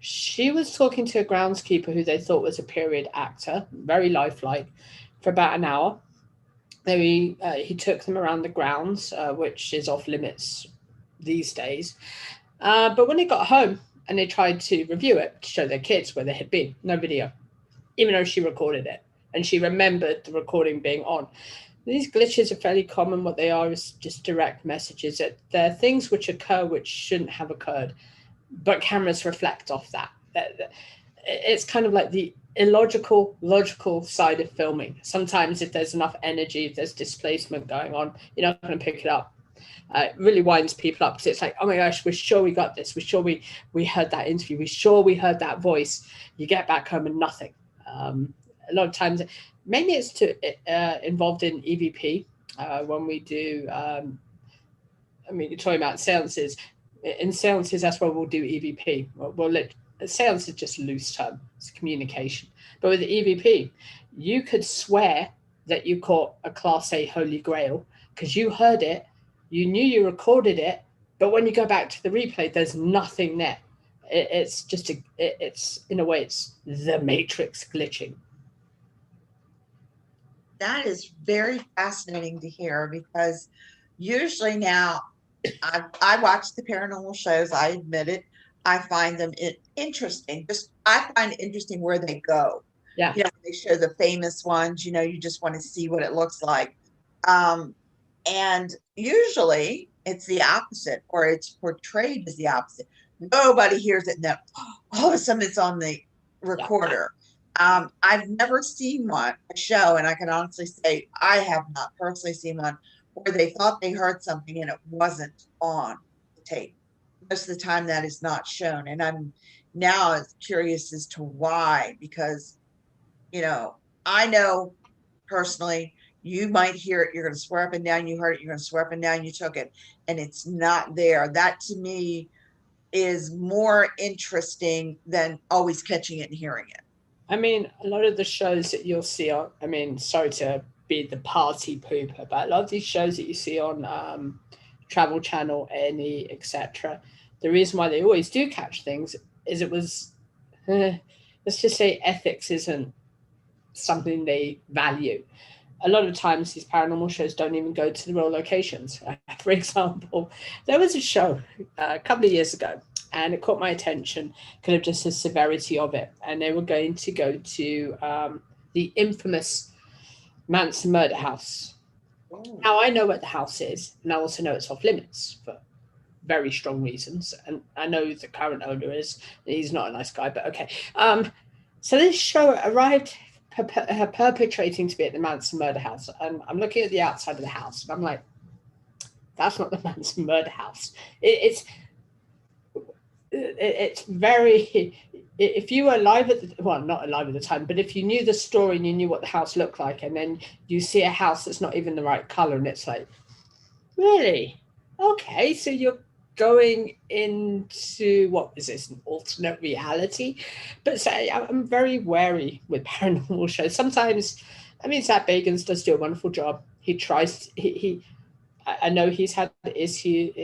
She was talking to a groundskeeper who they thought was a period actor, very lifelike, for about an hour. He took them around the grounds, which is off limits these days. But when they got home and they tried to review it to show their kids where they had been, no video, even though she recorded it and she remembered the recording being on. These glitches are fairly common. What they are is just direct messages. They're things which occur which shouldn't have occurred, but cameras reflect off that. It's kind of like the illogical, logical side of filming. Sometimes if there's enough energy, if there's displacement going on, you're not going to pick it up. It really winds people up because it's like, oh my gosh, we're sure we got this. We're sure we heard that interview. We're sure we heard that voice. You get back home and nothing. A lot of times, mainly it's involved in EVP when we do, you're talking about seances. In seances, that's where we'll do EVP. Seance is just a loose term. It's communication. But with the EVP, you could swear that you caught a Class A Holy Grail because you heard it, you knew you recorded it, but when you go back to the replay, there's nothing there. It's in a way, it's the Matrix glitching. That is very fascinating to hear because usually now I watch the paranormal shows. I admit it. I find them interesting. I find it interesting where they go. Yeah. They show the famous ones. You just want to see what it looks like. And usually it's the opposite, or it's portrayed as the opposite. Nobody hears it. No, all of a sudden it's on the recorder. I've never seen a show, and I can honestly say I have not personally seen one where they thought they heard something and it wasn't on the tape. Most of the time, that is not shown, and I'm now as curious as to why. Because I know personally, you might hear it, you're going to swear up and down you heard it, you're going to swear up and down you took it, and it's not there. That to me is more interesting than always catching it and hearing it. I mean, a lot of the shows that you'll see on, I mean, sorry to be the party pooper, but a lot of these shows that you see on Travel Channel, A&E, etc., the reason why they always do catch things is it was, let's just say ethics isn't something they value. A lot of times these paranormal shows don't even go to the real locations. For example, there was a show a couple of years ago, and it caught my attention kind of just the severity of it. And they were going to go to the infamous Manson murder house. Oh. Now I know what the house is, and I also know it's off limits for very strong reasons. And I know the current owner is, he's not a nice guy, but okay. So this show arrived perpetrating to be at the Manson murder house. And I'm looking at the outside of the house, and I'm like, that's not the Manson murder house. It's very, if you were alive at the, well, not alive at the time, but if you knew the story and you knew what the house looked like, and then you see a house that's not even the right color, and it's like, really? Okay, so you're going into, what is this, an alternate reality? But say I'm very wary with paranormal shows. Sometimes, I mean, Zach Bagans does do a wonderful job. He tries, I know he's had issues,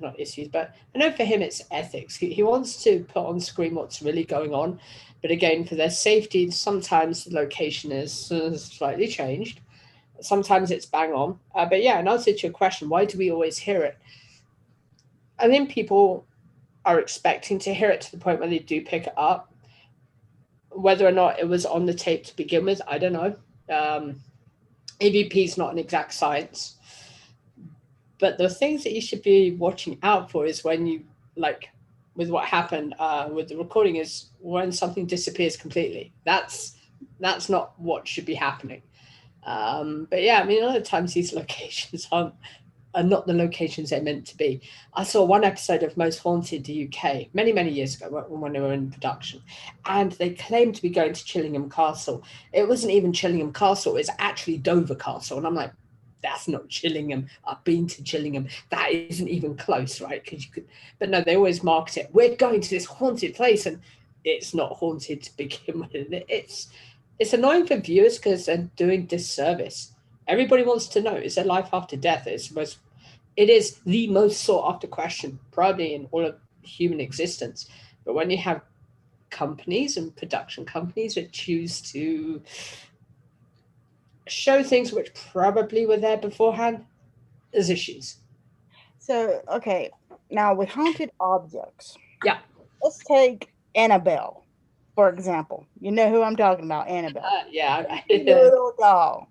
not issues, but I know for him it's ethics. He wants to put on screen what's really going on. But again, for their safety, sometimes the location is slightly changed. Sometimes it's bang on. But yeah, in answer to your question, why do we always hear it? I think people are expecting to hear it to the point where they do pick it up. Whether or not it was on the tape to begin with, I don't know. EVP is not an exact science. But the things that you should be watching out for is when you, like, with what happened with the recording, is when something disappears completely. That's not what should be happening. But yeah, I mean, a lot of times these locations are not the locations they're meant to be. I saw one episode of Most Haunted UK many years ago when they were in production, and they claimed to be going to Chillingham Castle. It wasn't even Chillingham Castle; it's actually Dover Castle, and I'm like, that's not Chillingham. I've been to Chillingham. That isn't even close, right? Because you could, but no, they always market it. We're going to this haunted place, and it's not haunted to begin with. It's annoying for viewers because they're doing disservice. Everybody wants to know, is there life after death? It is the most sought after question, probably in all of human existence. But when you have companies and production companies that choose to show things which probably were there beforehand, there's issues. So, okay, now with haunted objects, Yeah. let's take Annabelle, for example. You know who I'm talking about, Annabelle. Yeah. Little doll.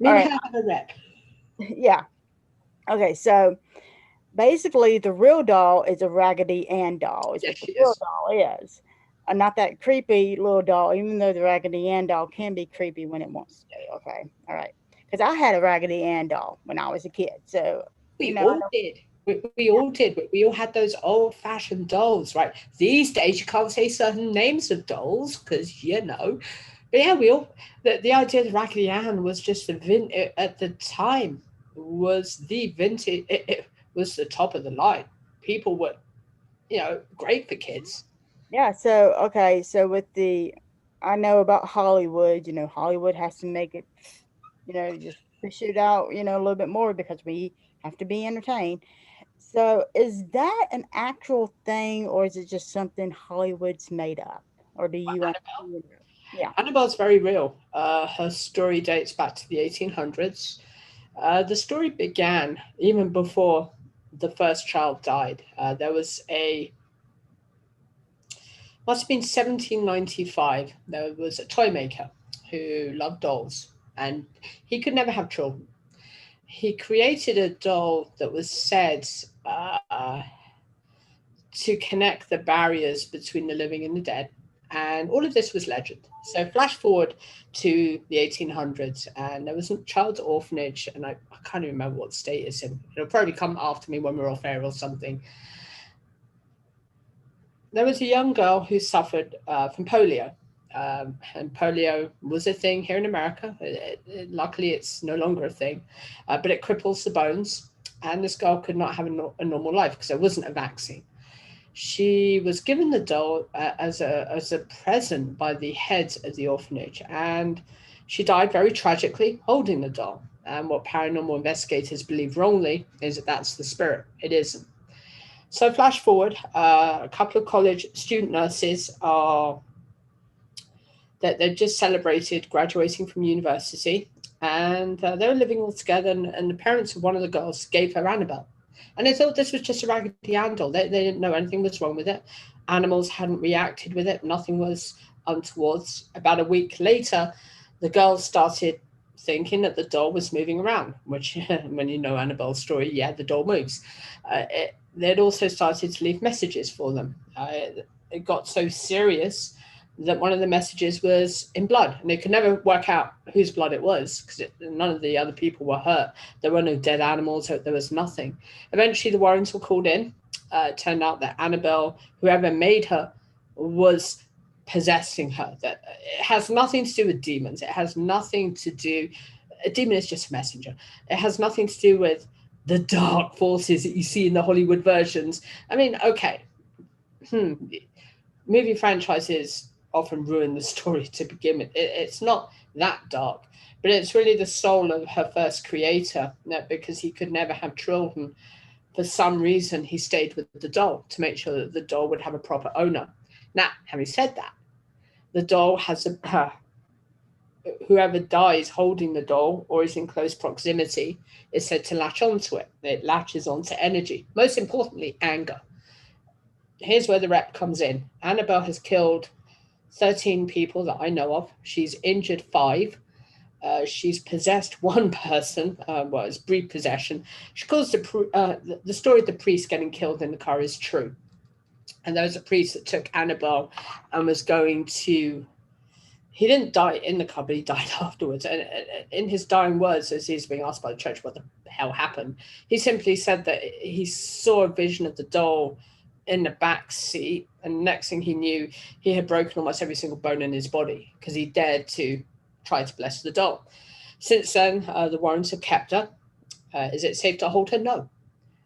Me All and right, her have a rep. yeah. Okay, so basically, the real doll is a Raggedy Ann doll. Is Yes, what the she real is. doll is. Not that creepy little doll, even though the Raggedy Ann doll can be creepy when it wants to be. Okay, all right. Because I had a Raggedy Ann doll when I was a kid, so We I all know. did. We all did. We all had those old-fashioned dolls, right? These days, you can't say certain names of dolls because you know. But yeah, we all the idea of Raggedy Ann was just at the time was the vintage. It was the top of the line. People were, great for kids. Yeah, so okay, so with I know about Hollywood. Hollywood has to make it, just push it out, a little bit more because we have to be entertained. So, is that an actual thing, or is it just something Hollywood's made up, or do you Annabelle. actually know? Yeah. Annabelle's very real. Her story dates back to the 1800s. The story began even before the first child died. There was must have been 1795. There was a toy maker who loved dolls, and he could never have children. He created a doll that was said to connect the barriers between the living and the dead, And all of this was legend. So flash forward to the 1800s, and there was a child's orphanage, and I can't even remember what state it's in. It'll probably come after me when we're off air or something. There was a young girl who suffered from polio. And polio was a thing here in America. Luckily, it's no longer a thing, but it cripples the bones. And this girl could not have a normal life because there wasn't a vaccine. She was given the doll as a present by the head of the orphanage, and she died very tragically holding the doll. And what paranormal investigators believe wrongly is that that's the spirit. It isn't. So flash forward, a couple of college student nurses are that they'd just celebrated graduating from university, and they were living all together. And the parents of one of the girls gave her Annabelle, and they thought this was just a Raggedy Ann doll. They didn't know anything was wrong with it. Animals hadn't reacted with it. Nothing was untoward. About a week later, the girls started thinking that the doll was moving around, which when you know Annabelle's story, yeah, the doll moves. They'd also started to leave messages for them. It got so serious that one of the messages was in blood, and they could never work out whose blood it was because none of the other people were hurt. There were no dead animals. There was nothing. Eventually, the Warrens were called in. It turned out that Annabelle, whoever made her, was possessing her. That it has nothing to do with demons. It has nothing to do. A demon is just a messenger. It has nothing to do with the dark forces that you see in the Hollywood versions. I mean, okay, movie franchises often ruin the story to begin with. It's not that dark, but it's really the soul of her first creator, because he could never have children. For some reason, he stayed with the doll to make sure that the doll would have a proper owner. Now, having said that, the doll has whoever dies holding the doll or is in close proximity is said to latch onto it. It latches onto energy. Most importantly, anger. Here's where the rep comes in. Annabelle has killed 13 people that I know of. She's injured 5. She's possessed 1 person. Well, it's brief possession. She calls the story of the priest getting killed in the car is true. And there was a priest that took Annabelle and was going to. He didn't die in the car, but he died afterwards. And in his dying words, as he's being asked by the church what the hell happened, he simply said that he saw a vision of the doll in the back seat, and the next thing he knew, he had broken almost every single bone in his body because he dared to try to bless the doll. Since then, the Warrens have kept her. Is it safe to hold her? No.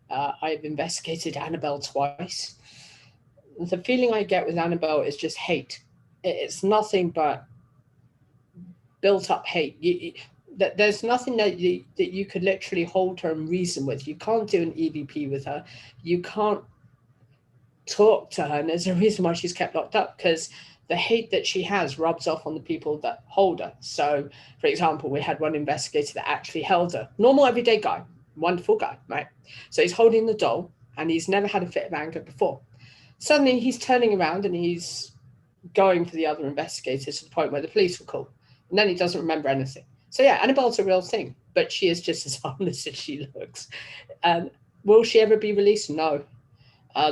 I've investigated Annabelle twice. The feeling I get with Annabelle is just hate. It's nothing but built up hate. There's nothing that you could literally hold her and reason with. You can't do an EVP with her. You can't talk to her, and there's a reason why she's kept locked up, because the hate that she has rubs off on the people that hold her. So, for example, we had one investigator that actually held her. Normal, everyday guy, wonderful guy, right? So he's holding the doll, and he's never had a fit of anger before. Suddenly, he's turning around, and he's going for the other investigators to the point where the police were called. And then he doesn't remember anything. So, yeah, Annabelle's a real thing, but she is just as harmless as she looks. Will she ever be released? No.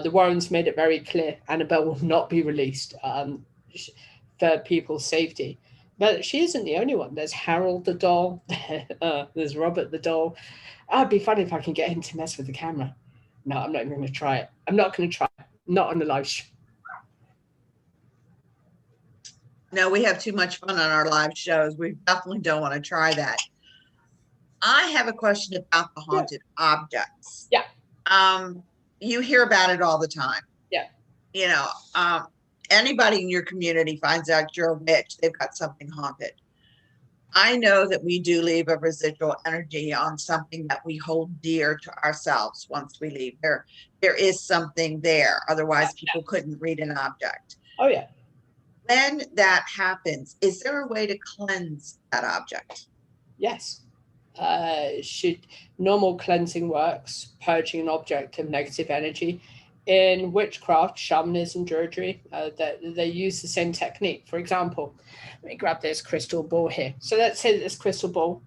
The Warrens made it very clear Annabelle will not be released for people's safety. But she isn't the only one. There's Harold the doll. There's Robert the doll. It'd be funny if I can get him to mess with the camera. No, I'm not even going to try it. I'm not going to try it. Not on the live show. No, we have too much fun on our live shows. We definitely don't want to try that. I have a question about the haunted objects. Yeah. You hear about it all the time. Yeah. You know, anybody in your community finds out you're a witch, they've got something haunted. I know that we do leave a residual energy on something that we hold dear to ourselves once we leave. There is something there. Otherwise, people couldn't read an object. Oh, yeah. When that happens, is there a way to cleanse that object? Yes. Normal cleansing works, purging an object of negative energy. In witchcraft, shamanism, druidry, they use the same technique. For example, let me grab this crystal ball here. So let's say this crystal ball,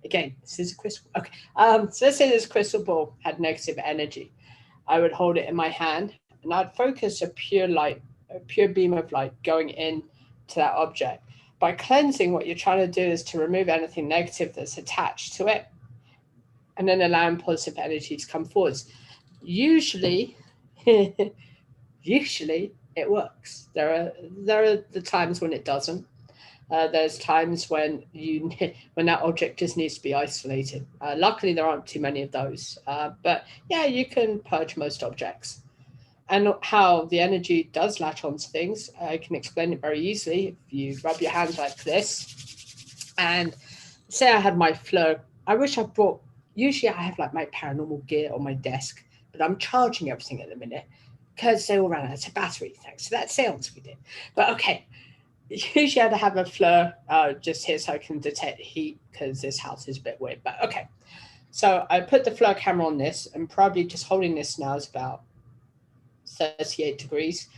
again, this is a crystal. Okay. So let's say this crystal ball had negative energy. I would hold it in my hand and I'd focus a pure light a pure beam of light going in to that object. By cleansing, what you're trying to do is to remove anything negative that's attached to it, and then allowing positive energy to come forwards. Usually, usually it works. There are the times when it doesn't. There's times when when that object just needs to be isolated. Luckily, there aren't too many of those. But yeah, you can purge most objects. And how the energy does latch onto things, I can explain it very easily. If you rub your hands like this, and say I had my fleur, I wish I brought. Usually, I have like my paranormal gear on my desk, but I'm charging everything at the minute because they all ran out of battery. Thanks to that seance we did. But okay, usually I'd have a fleur just here so I can detect heat because this house is a bit weird. But okay, so I put the fleur camera on this, and probably just holding this now is about 38 degrees.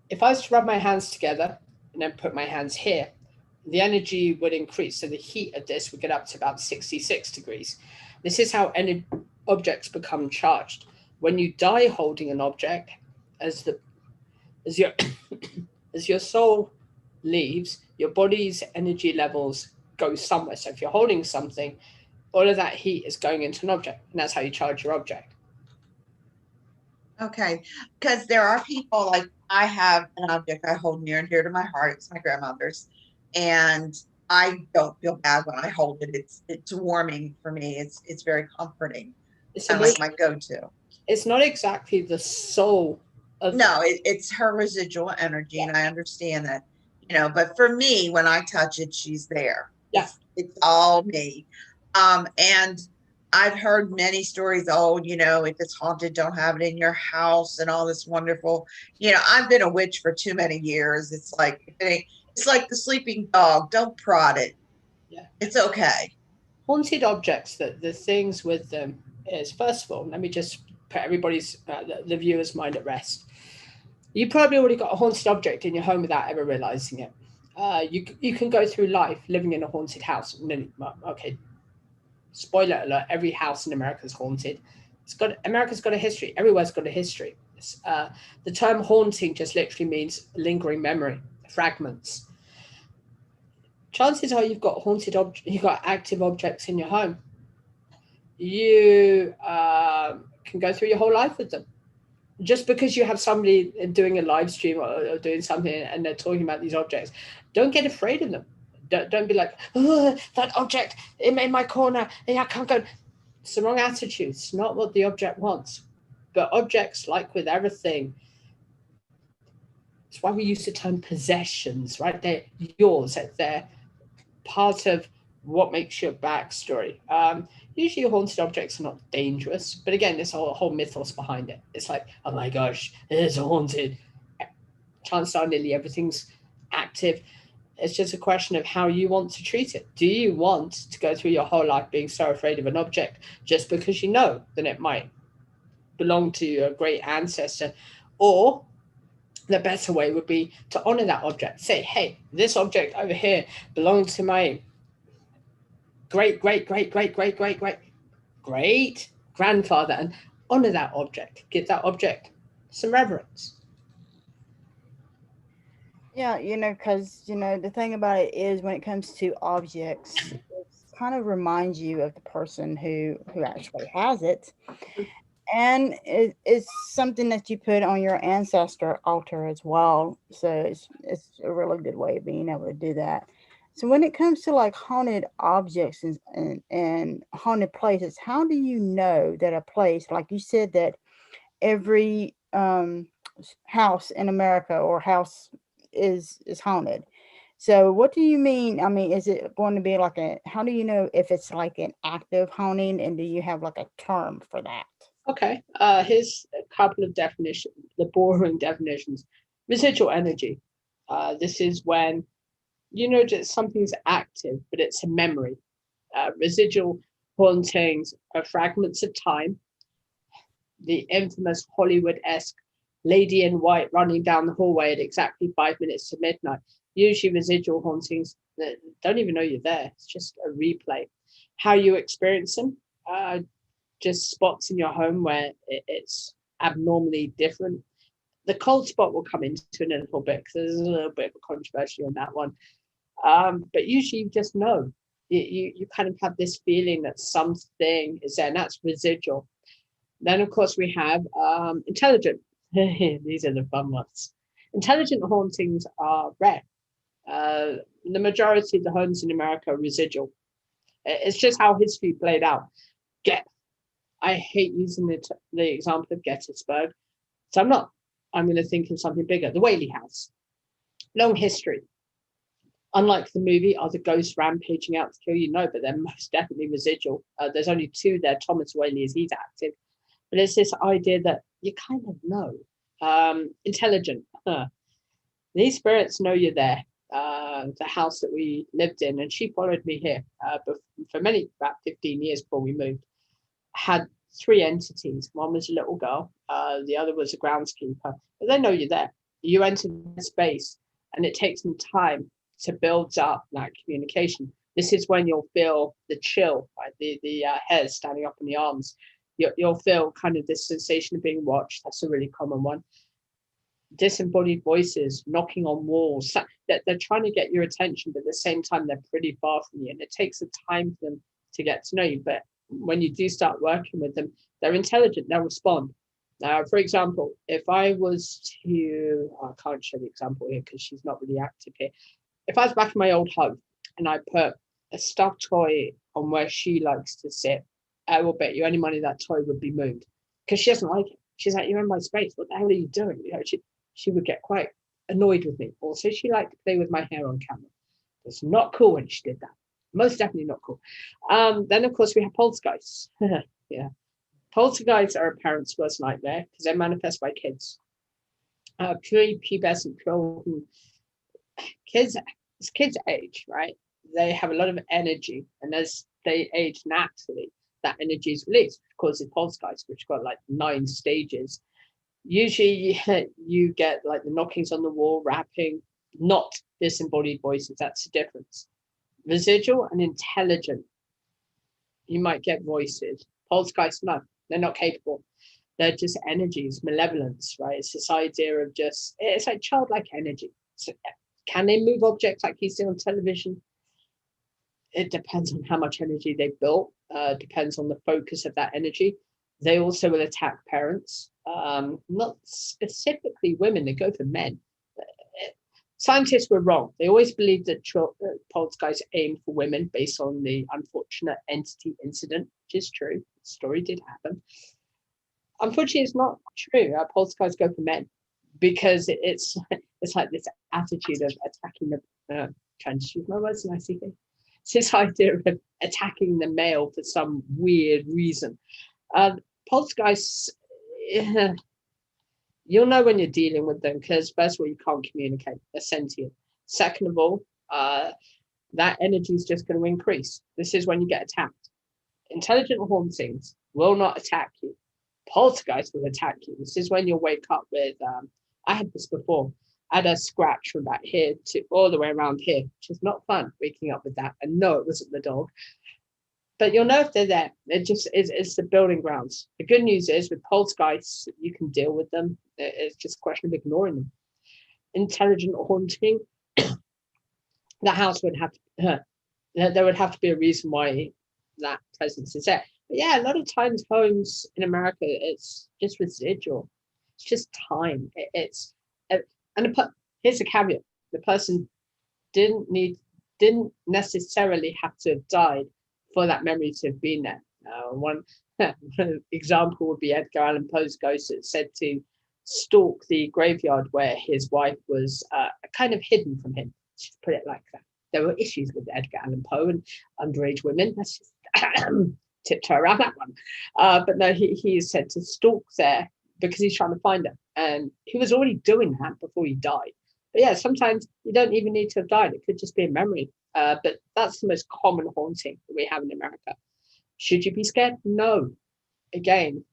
If I was to rub my hands together and then put my hands here, the energy would increase. So the heat of this would get up to about 66 degrees. This is how any objects become charged. When you die holding an object, as the as your as your soul leaves, your body's energy levels go somewhere. So if you're holding something, all of that heat is going into an object, and that's how you charge your object. Okay, because there are people like I have an object I hold near and dear to my heart. It's my grandmother's, and I don't feel bad when I hold it. It's warming for me. It's very comforting. It's Kind of like my go-to. It's not exactly the soul of No, it's her residual energy, and I understand that, but for me, when I touch it, she's there. Yeah. It's all me. And I've heard many stories, oh, if it's haunted, don't have it in your house and all this wonderful, I've been a witch for too many years. It's like, it's like the sleeping dog. Don't prod it. Yeah. It's okay. Haunted objects, that the things with them is, first of all, let me just put everybody's, the viewer's mind at rest. You probably already got a haunted object in your home without ever realizing it. You can go through life living in a haunted house. Okay, spoiler alert: every house in America is haunted. America's got a history. Everywhere's got a history. The term haunting just literally means lingering memory, fragments. Chances are you've got you've got active objects in your home. You can go through your whole life with them. Just because you have somebody doing a live stream or doing something and they're talking about these objects, don't get afraid of them. Don't be like, oh, that object in my corner, I can't go. It's the wrong attitude. It's not what the object wants. But objects, like with everything, it's why we use the term possessions, right? They're yours. They're part of what makes your backstory. Usually haunted objects are not dangerous, but again, there's a whole mythos behind it. It's like, oh my gosh, it's haunted. Chances are nearly everything's active. It's just a question of how you want to treat it. Do you want to go through your whole life being so afraid of an object just because you know that it might belong to your great ancestor? Or the better way would be to honor that object. Say, hey, this object over here belonged to my great grandfather, and honor that object. Give that object some reverence. Yeah, because, the thing about it is when it comes to objects, it kind of reminds you of the person who actually has it. And it's something that you put on your ancestor altar as well. So it's a really good way of being able to do that. So when it comes to like haunted objects and haunted places, how do you know that a place, like you said, that every house in America or house is haunted? So what do you mean? I mean, is it going to be like how do you know if it's like an active haunting, and do you have like a term for that? Okay, here's a couple of definitions, the boring definitions. Residual energy. This is when you know that something's active, but it's a memory. Residual hauntings are fragments of time. The infamous Hollywood-esque lady in white running down the hallway at exactly 5 minutes to midnight. Usually residual hauntings that don't even know you're there. It's just a replay. How you experience them, just spots in your home where it's abnormally different. The cold spot will come into in a little bit because there's a little bit of a controversy on that one. But usually you just know. You kind of have this feeling that something is there, and that's residual. Then, of course, we have intelligent. These are the fun ones. Intelligent hauntings are rare. The majority of the homes in America are residual. It's just how history played out. I hate using the example of Gettysburg, so I'm going to think of something bigger. The Whaley House, long history. Unlike the movie, are the ghosts rampaging out to kill you? No, but they're most definitely residual. There's only two there. Thomas Whaley is he's active, but it's this idea that you kind of know. Intelligent. These spirits know you're there. The house that we lived in, and she followed me here for about 15 years before we moved, had three entities. One was a little girl, the other was a groundskeeper, but they know you're there. You enter the space, and it takes some time to build up that communication. This is when you'll feel the chill, right? The hairs standing up in the arms. You'll feel kind of this sensation of being watched. That's a really common one. Disembodied voices knocking on walls. They're trying to get your attention, but at the same time they're pretty far from you, and it takes a time for them to get to know you. But when you do start working with them, they're intelligent. They'll respond. For example, if I was to, I can't show the example here because she's not really active here. If I was back in my old home and I put a stuffed toy on where she likes to sit, I will bet you any money that toy would be moved because she doesn't like it. She's like, "You're in my space. What the hell are you doing?" You know, she would get quite annoyed with me. Also, she liked to play with my hair on camera. It's not cool when she did that. Most definitely not cool. Then, of course, we have poltergeists. Yeah. Poltergeists are a parent's worst nightmare because they're manifest by kids. Prepubescent children, kids age, right? They have a lot of energy, and as they age naturally, that energy is released, which causes poltergeists, which got like 9 stages. Usually you get like the knockings on the wall, rapping, not disembodied voices. That's the difference. Residual and intelligent, you might get voices. Poltergeists, no, they're not capable. They're just energies, malevolence, right? It's this idea of it's like childlike energy. So can they move objects like you see on television? It depends on how much energy they've built, depends on the focus of that energy. They also will attack parents, not specifically women, they go for men. Scientists were wrong. They always believed that poltergeists aim for women based on the unfortunate entity incident, which is true. The story did happen. Unfortunately, it's not true. Poltergeists go for men because it's like this attitude of attacking the, trying to choose my words nicely here. It's this idea of attacking the male for some weird reason. Poltergeists, you'll know when you're dealing with them because first of all, you can't communicate. They're sentient. Second of all, that energy is just going to increase. This is when you get attacked. Intelligent hauntings will not attack you. Poltergeists will attack you. This is when you'll wake up with, I had this before. I had a scratch from about here to all the way around here, which is not fun, waking up with that. And no, it wasn't the dog. But you'll know if they're there. It just it's the building grounds. The good news is with poltergeists, you can deal with them. It's just a question of ignoring them. Intelligent haunting, the house would have to, there would have to be a reason why that presence is there. But yeah, a lot of times homes in America, it's just residual. It's just time. Here's a caveat: the person didn't necessarily have to have died for that memory to have been there. One example would be Edgar Allan Poe's ghost that's said to stalk the graveyard where his wife was kind of hidden from him. Just put it like that. There were issues with Edgar Allan Poe and underage women. Let's just tiptoe around that one. But no, he is said to stalk there because he's trying to find her. And he was already doing that before he died. But yeah, sometimes you don't even need to have died. It could just be a memory. But that's the most common haunting that we have in America. Should you be scared? No. Again,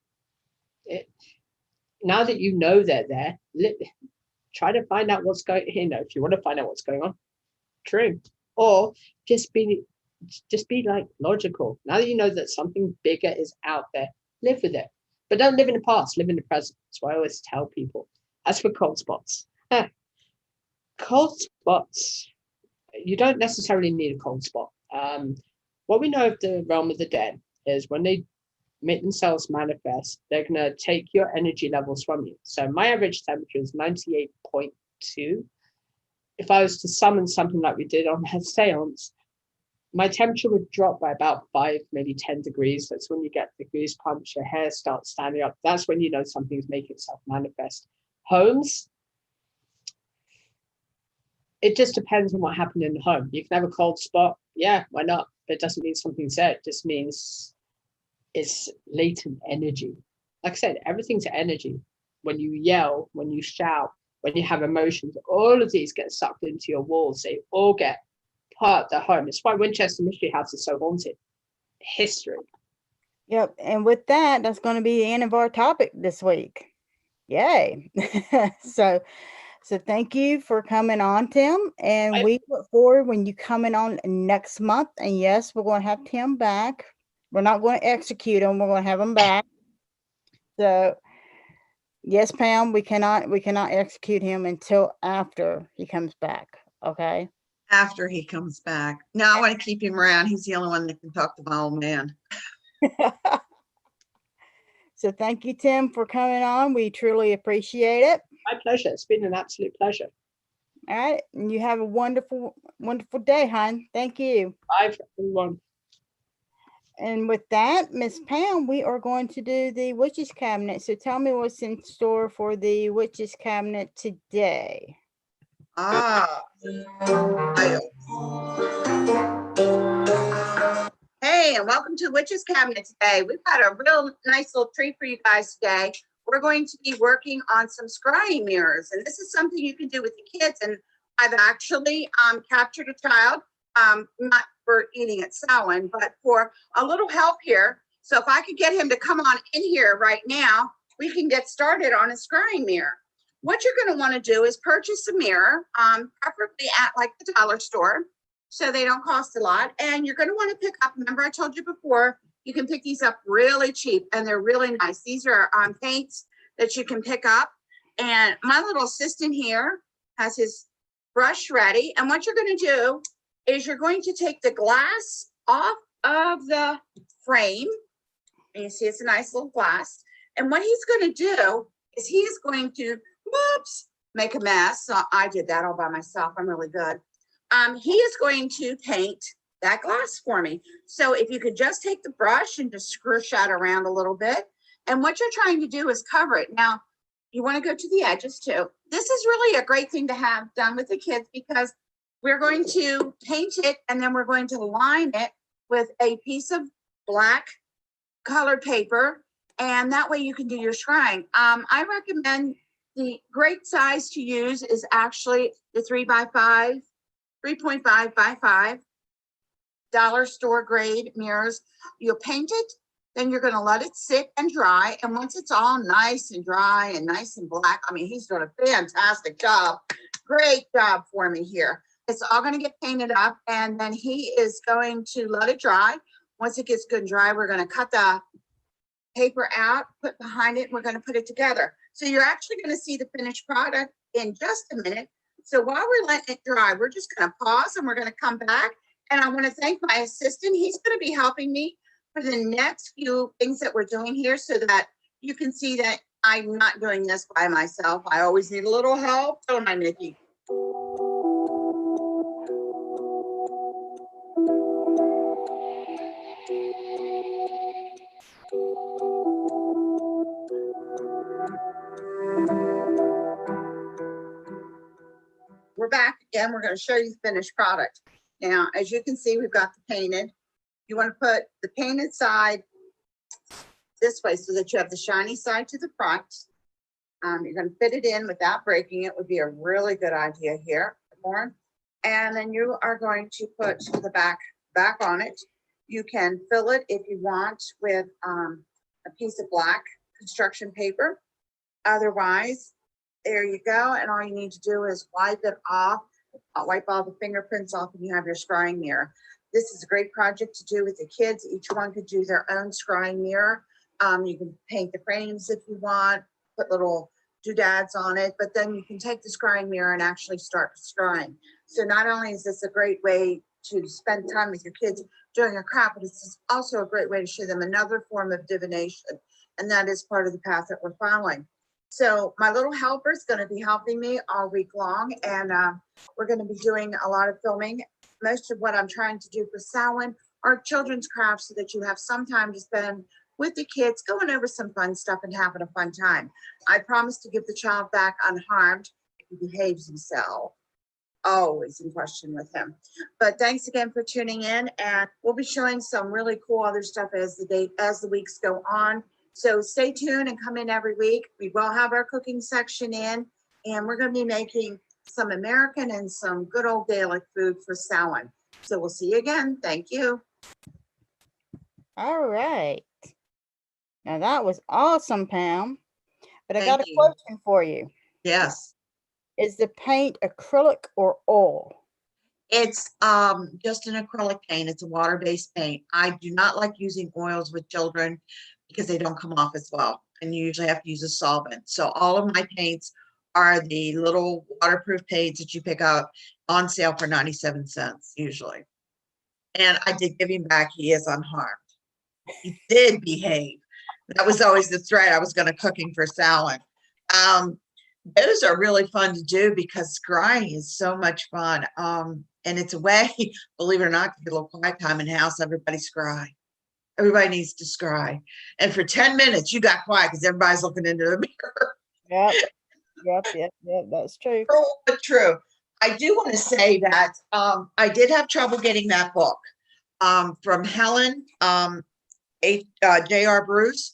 now that you know they're there, try to find out what's going on. If you want to find out what's going on, true. Or just be like logical. Now that you know that something bigger is out there, live with it. But don't live in the past, live in the present. That's what I always tell people. As for cold spots, cold spots, you don't necessarily need a cold spot. What we know of the realm of the dead is when they make themselves manifest, they're going to take your energy levels from you. So my average temperature is 98.2. If I was to summon something like we did on a seance, my temperature would drop by about 5, maybe 10 degrees. That's when you get the goosebumps, your hair starts standing up. That's when you know something's making itself manifest. Homes, it just depends on what happened in the home. You can have a cold spot. Yeah, why not? But it doesn't mean something's there. It just means it's latent energy. Like I said, everything's energy. When you yell, when you shout, when you have emotions, all of these get sucked into your walls. They all get part of the home. It's why Winchester Mystery House is so haunted. History. Yep. And with that, that's going to be the end of our topic this week. Yay. So thank you for coming on, Tim. And we look forward when you coming on next month. And yes, we're going to have Tim back. We're not going to execute him. We're going to have him back. So yes, Pam, we cannot execute him until after he comes back. Okay. After he comes back. No, I want to keep him around. He's the only one that can talk to my old man. So thank you, Tim, for coming on. We truly appreciate it. My pleasure. It's been an absolute pleasure. All right. And you have a wonderful, wonderful day, hon. Thank you. Bye, everyone. And with that, Miss Pam, we are going to do the Witches Cabinet. So tell me what's in store for the Witches Cabinet today. Hey, and welcome to Witches Cabinet today. We've got a real nice little treat for you guys today. We're going to be working on some scrying mirrors, and this is something you can do with the kids. And I've actually captured a child, not for eating at Samhain, but for a little help here. So if I could get him to come on in here right now, we can get started on a scrying mirror. What you're going to want to do is purchase a mirror, preferably at like the dollar store, so they don't cost a lot. And you're going to want to pick up, remember I told you before, you can pick these up really cheap and they're really nice. These are paints that you can pick up. And my little assistant here has his brush ready. And what you're going to do is you're going to take the glass off of the frame. And you see it's a nice little glass. And what he's going to do is he is going to, whoops, make a mess. So I did that all by myself. I'm really good. He is going to paint that glass for me. So if you could just take the brush and just scrooge that around a little bit. And what you're trying to do is cover it. Now, you want to go to the edges too. This is really a great thing to have done with the kids because we're going to paint it and then we're going to line it with a piece of black colored paper. And that way you can do your scrying. I recommend the great size to use is actually the 3.5 by 5 dollar store grade mirrors. You'll paint it, then you're going to let it sit and dry. And once it's all nice and dry and nice and black, I mean, he's doing a fantastic job. Great job for me here. It's all going to get painted up and then he is going to let it dry. Once it gets good and dry, we're going to cut the paper out, put behind it, and we're going to put it together. So you're actually going to see the finished product in just a minute. So while we're letting it dry, we're just going to pause and we're going to come back. And I want to thank my assistant. He's going to be helping me for the next few things that we're doing here so that you can see that I'm not doing this by myself. I always need a little help, don't I, Nikki? We're back again. We're going to show you the finished product. Now, as you can see, we've got the painted. You want to put the painted side this way so that you have the shiny side to the front. You're going to fit it in without breaking it would be a really good idea here. And then you are going to put the back on it. You can fill it if you want with a piece of black construction paper. Otherwise, there you go. And all you need to do is wipe it off, wipe all the fingerprints off, and you have your scrying mirror. This is a great project to do with the kids. Each one could do their own scrying mirror. You can paint the frames if you want, put little doodads on it, but then you can take the scrying mirror and actually start scrying. So not only is this a great way to spend time with your kids doing a craft, but it's also a great way to show them another form of divination. And that is part of the path that we're following. So my little helper is going to be helping me all week long, and we're going to be doing a lot of filming. Most of what I'm trying to do for Samhain are children's crafts so that you have some time to spend with the kids going over some fun stuff and having a fun time. I promise to give the child back unharmed if he behaves himself. Always in question with him. But thanks again for tuning in, and we'll be showing some really cool other stuff as the weeks go on. So stay tuned and come in every week. We will have our cooking section in, and we're going to be making some American and some good old Gaelic food for Samhain. So we'll see you again. Thank you. All right. Now that was awesome, Pam. But I Thank got a you. question for you. Yes. Is the paint acrylic or oil? It's just an acrylic paint. It's a water-based paint. I do not like using oils with children because they don't come off as well. And you usually have to use a solvent. So all of my paints are the little waterproof paints that you pick up on sale for 97 cents usually. And I did give him back. He is unharmed. He did behave. That was always the threat. I was going to cook him for salad. Those are really fun to do because scrying is so much fun. And it's a way, believe it or not, to get a little quiet time in the house. Everybody scry. Everybody needs to scry. And for 10 minutes, you got quiet because everybody's looking into the mirror. Yep, that's true. True, but true. I do want to say that I did have trouble getting that book from Helen J.R. Bruce.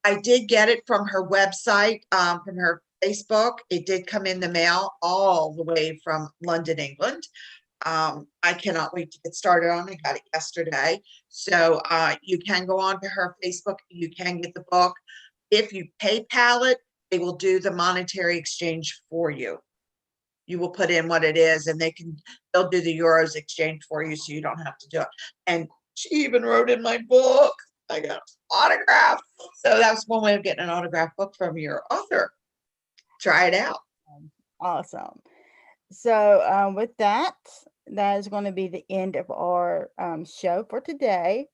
I did get it from her website, from her Facebook. It did come in the mail all the way from London, England. I cannot wait to get started on it. I got it yesterday. So you can go on to her Facebook. You can get the book. If you PayPal it, they will do the monetary exchange for you. You will put in what it is and they'll do the euros exchange for you so you don't have to do it. And she even wrote in my book. I got autographed. So that's one way of getting an autographed book from your author. Try it out. Awesome. So with that is going to be the end of our show for today.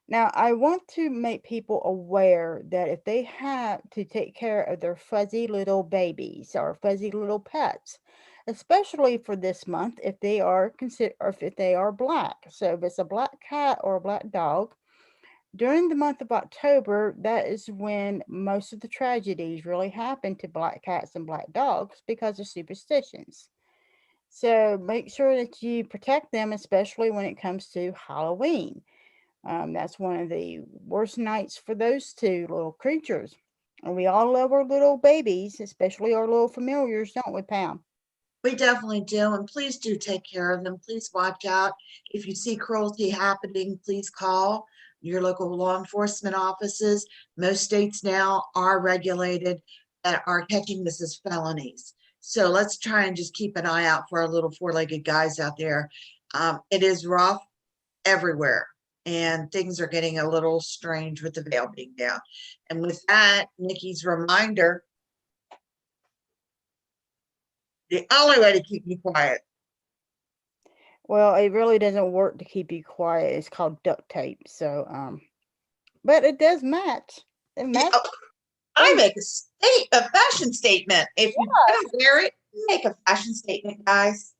Now, I want to make people aware that if they have to take care of their fuzzy little babies or fuzzy little pets, especially for this month, if they are if they are black. So if it's a black cat or a black dog, during the month of October, that is when most of the tragedies really happen to black cats and black dogs because of superstitions. So make sure that you protect them, especially when it comes to Halloween. That's one of the worst nights for those two little creatures. And we all love our little babies, especially our little familiars, don't we, Pam? We definitely do. And please do take care of them. Please watch out. If you see cruelty happening, please call your local law enforcement offices. Most states now are regulated that are catching this as felonies. So let's try and just keep an eye out for our little four-legged guys out there. It is rough everywhere. And things are getting a little strange with the veil being down. And with that, Nikki's reminder, the only way to keep you quiet. Well, it really doesn't work to keep you quiet. It's called duct tape. So, but it does match. It matches. I make a fashion statement. If you don't wear it, make a fashion statement, guys.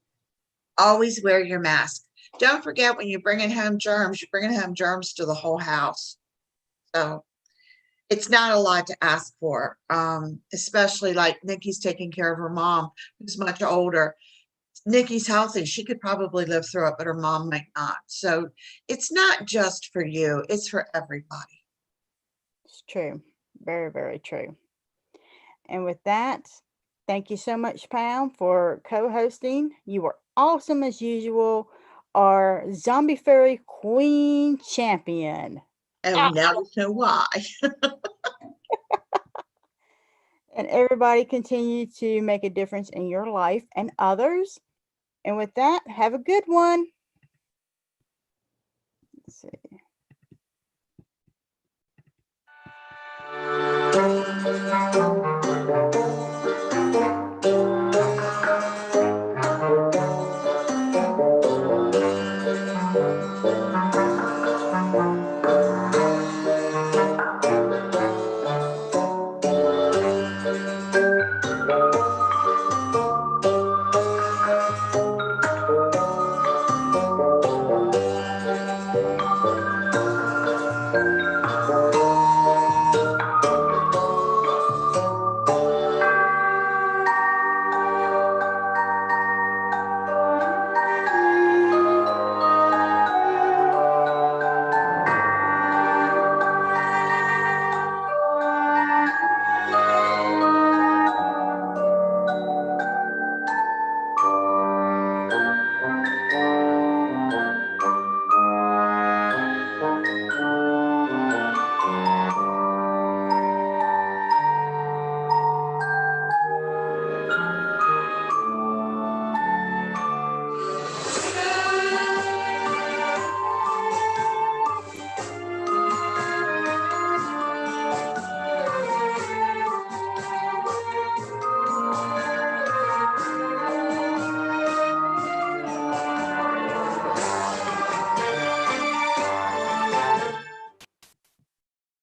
Always wear your mask. Don't forget when you're bringing home germs, you're bringing home germs to the whole house. So it's not a lot to ask for, especially like Nikki's taking care of her mom, who's much older. Nikki's healthy. She could probably live through it, but her mom might not. So it's not just for you. It's for everybody. It's true. Very, very true. And with that, thank you so much, Pam, for co-hosting. You were awesome as usual. Our Zombie Fairy Queen Champion. And now you know why. And everybody continue to make a difference in your life and others. And with that, have a good one. Let's see.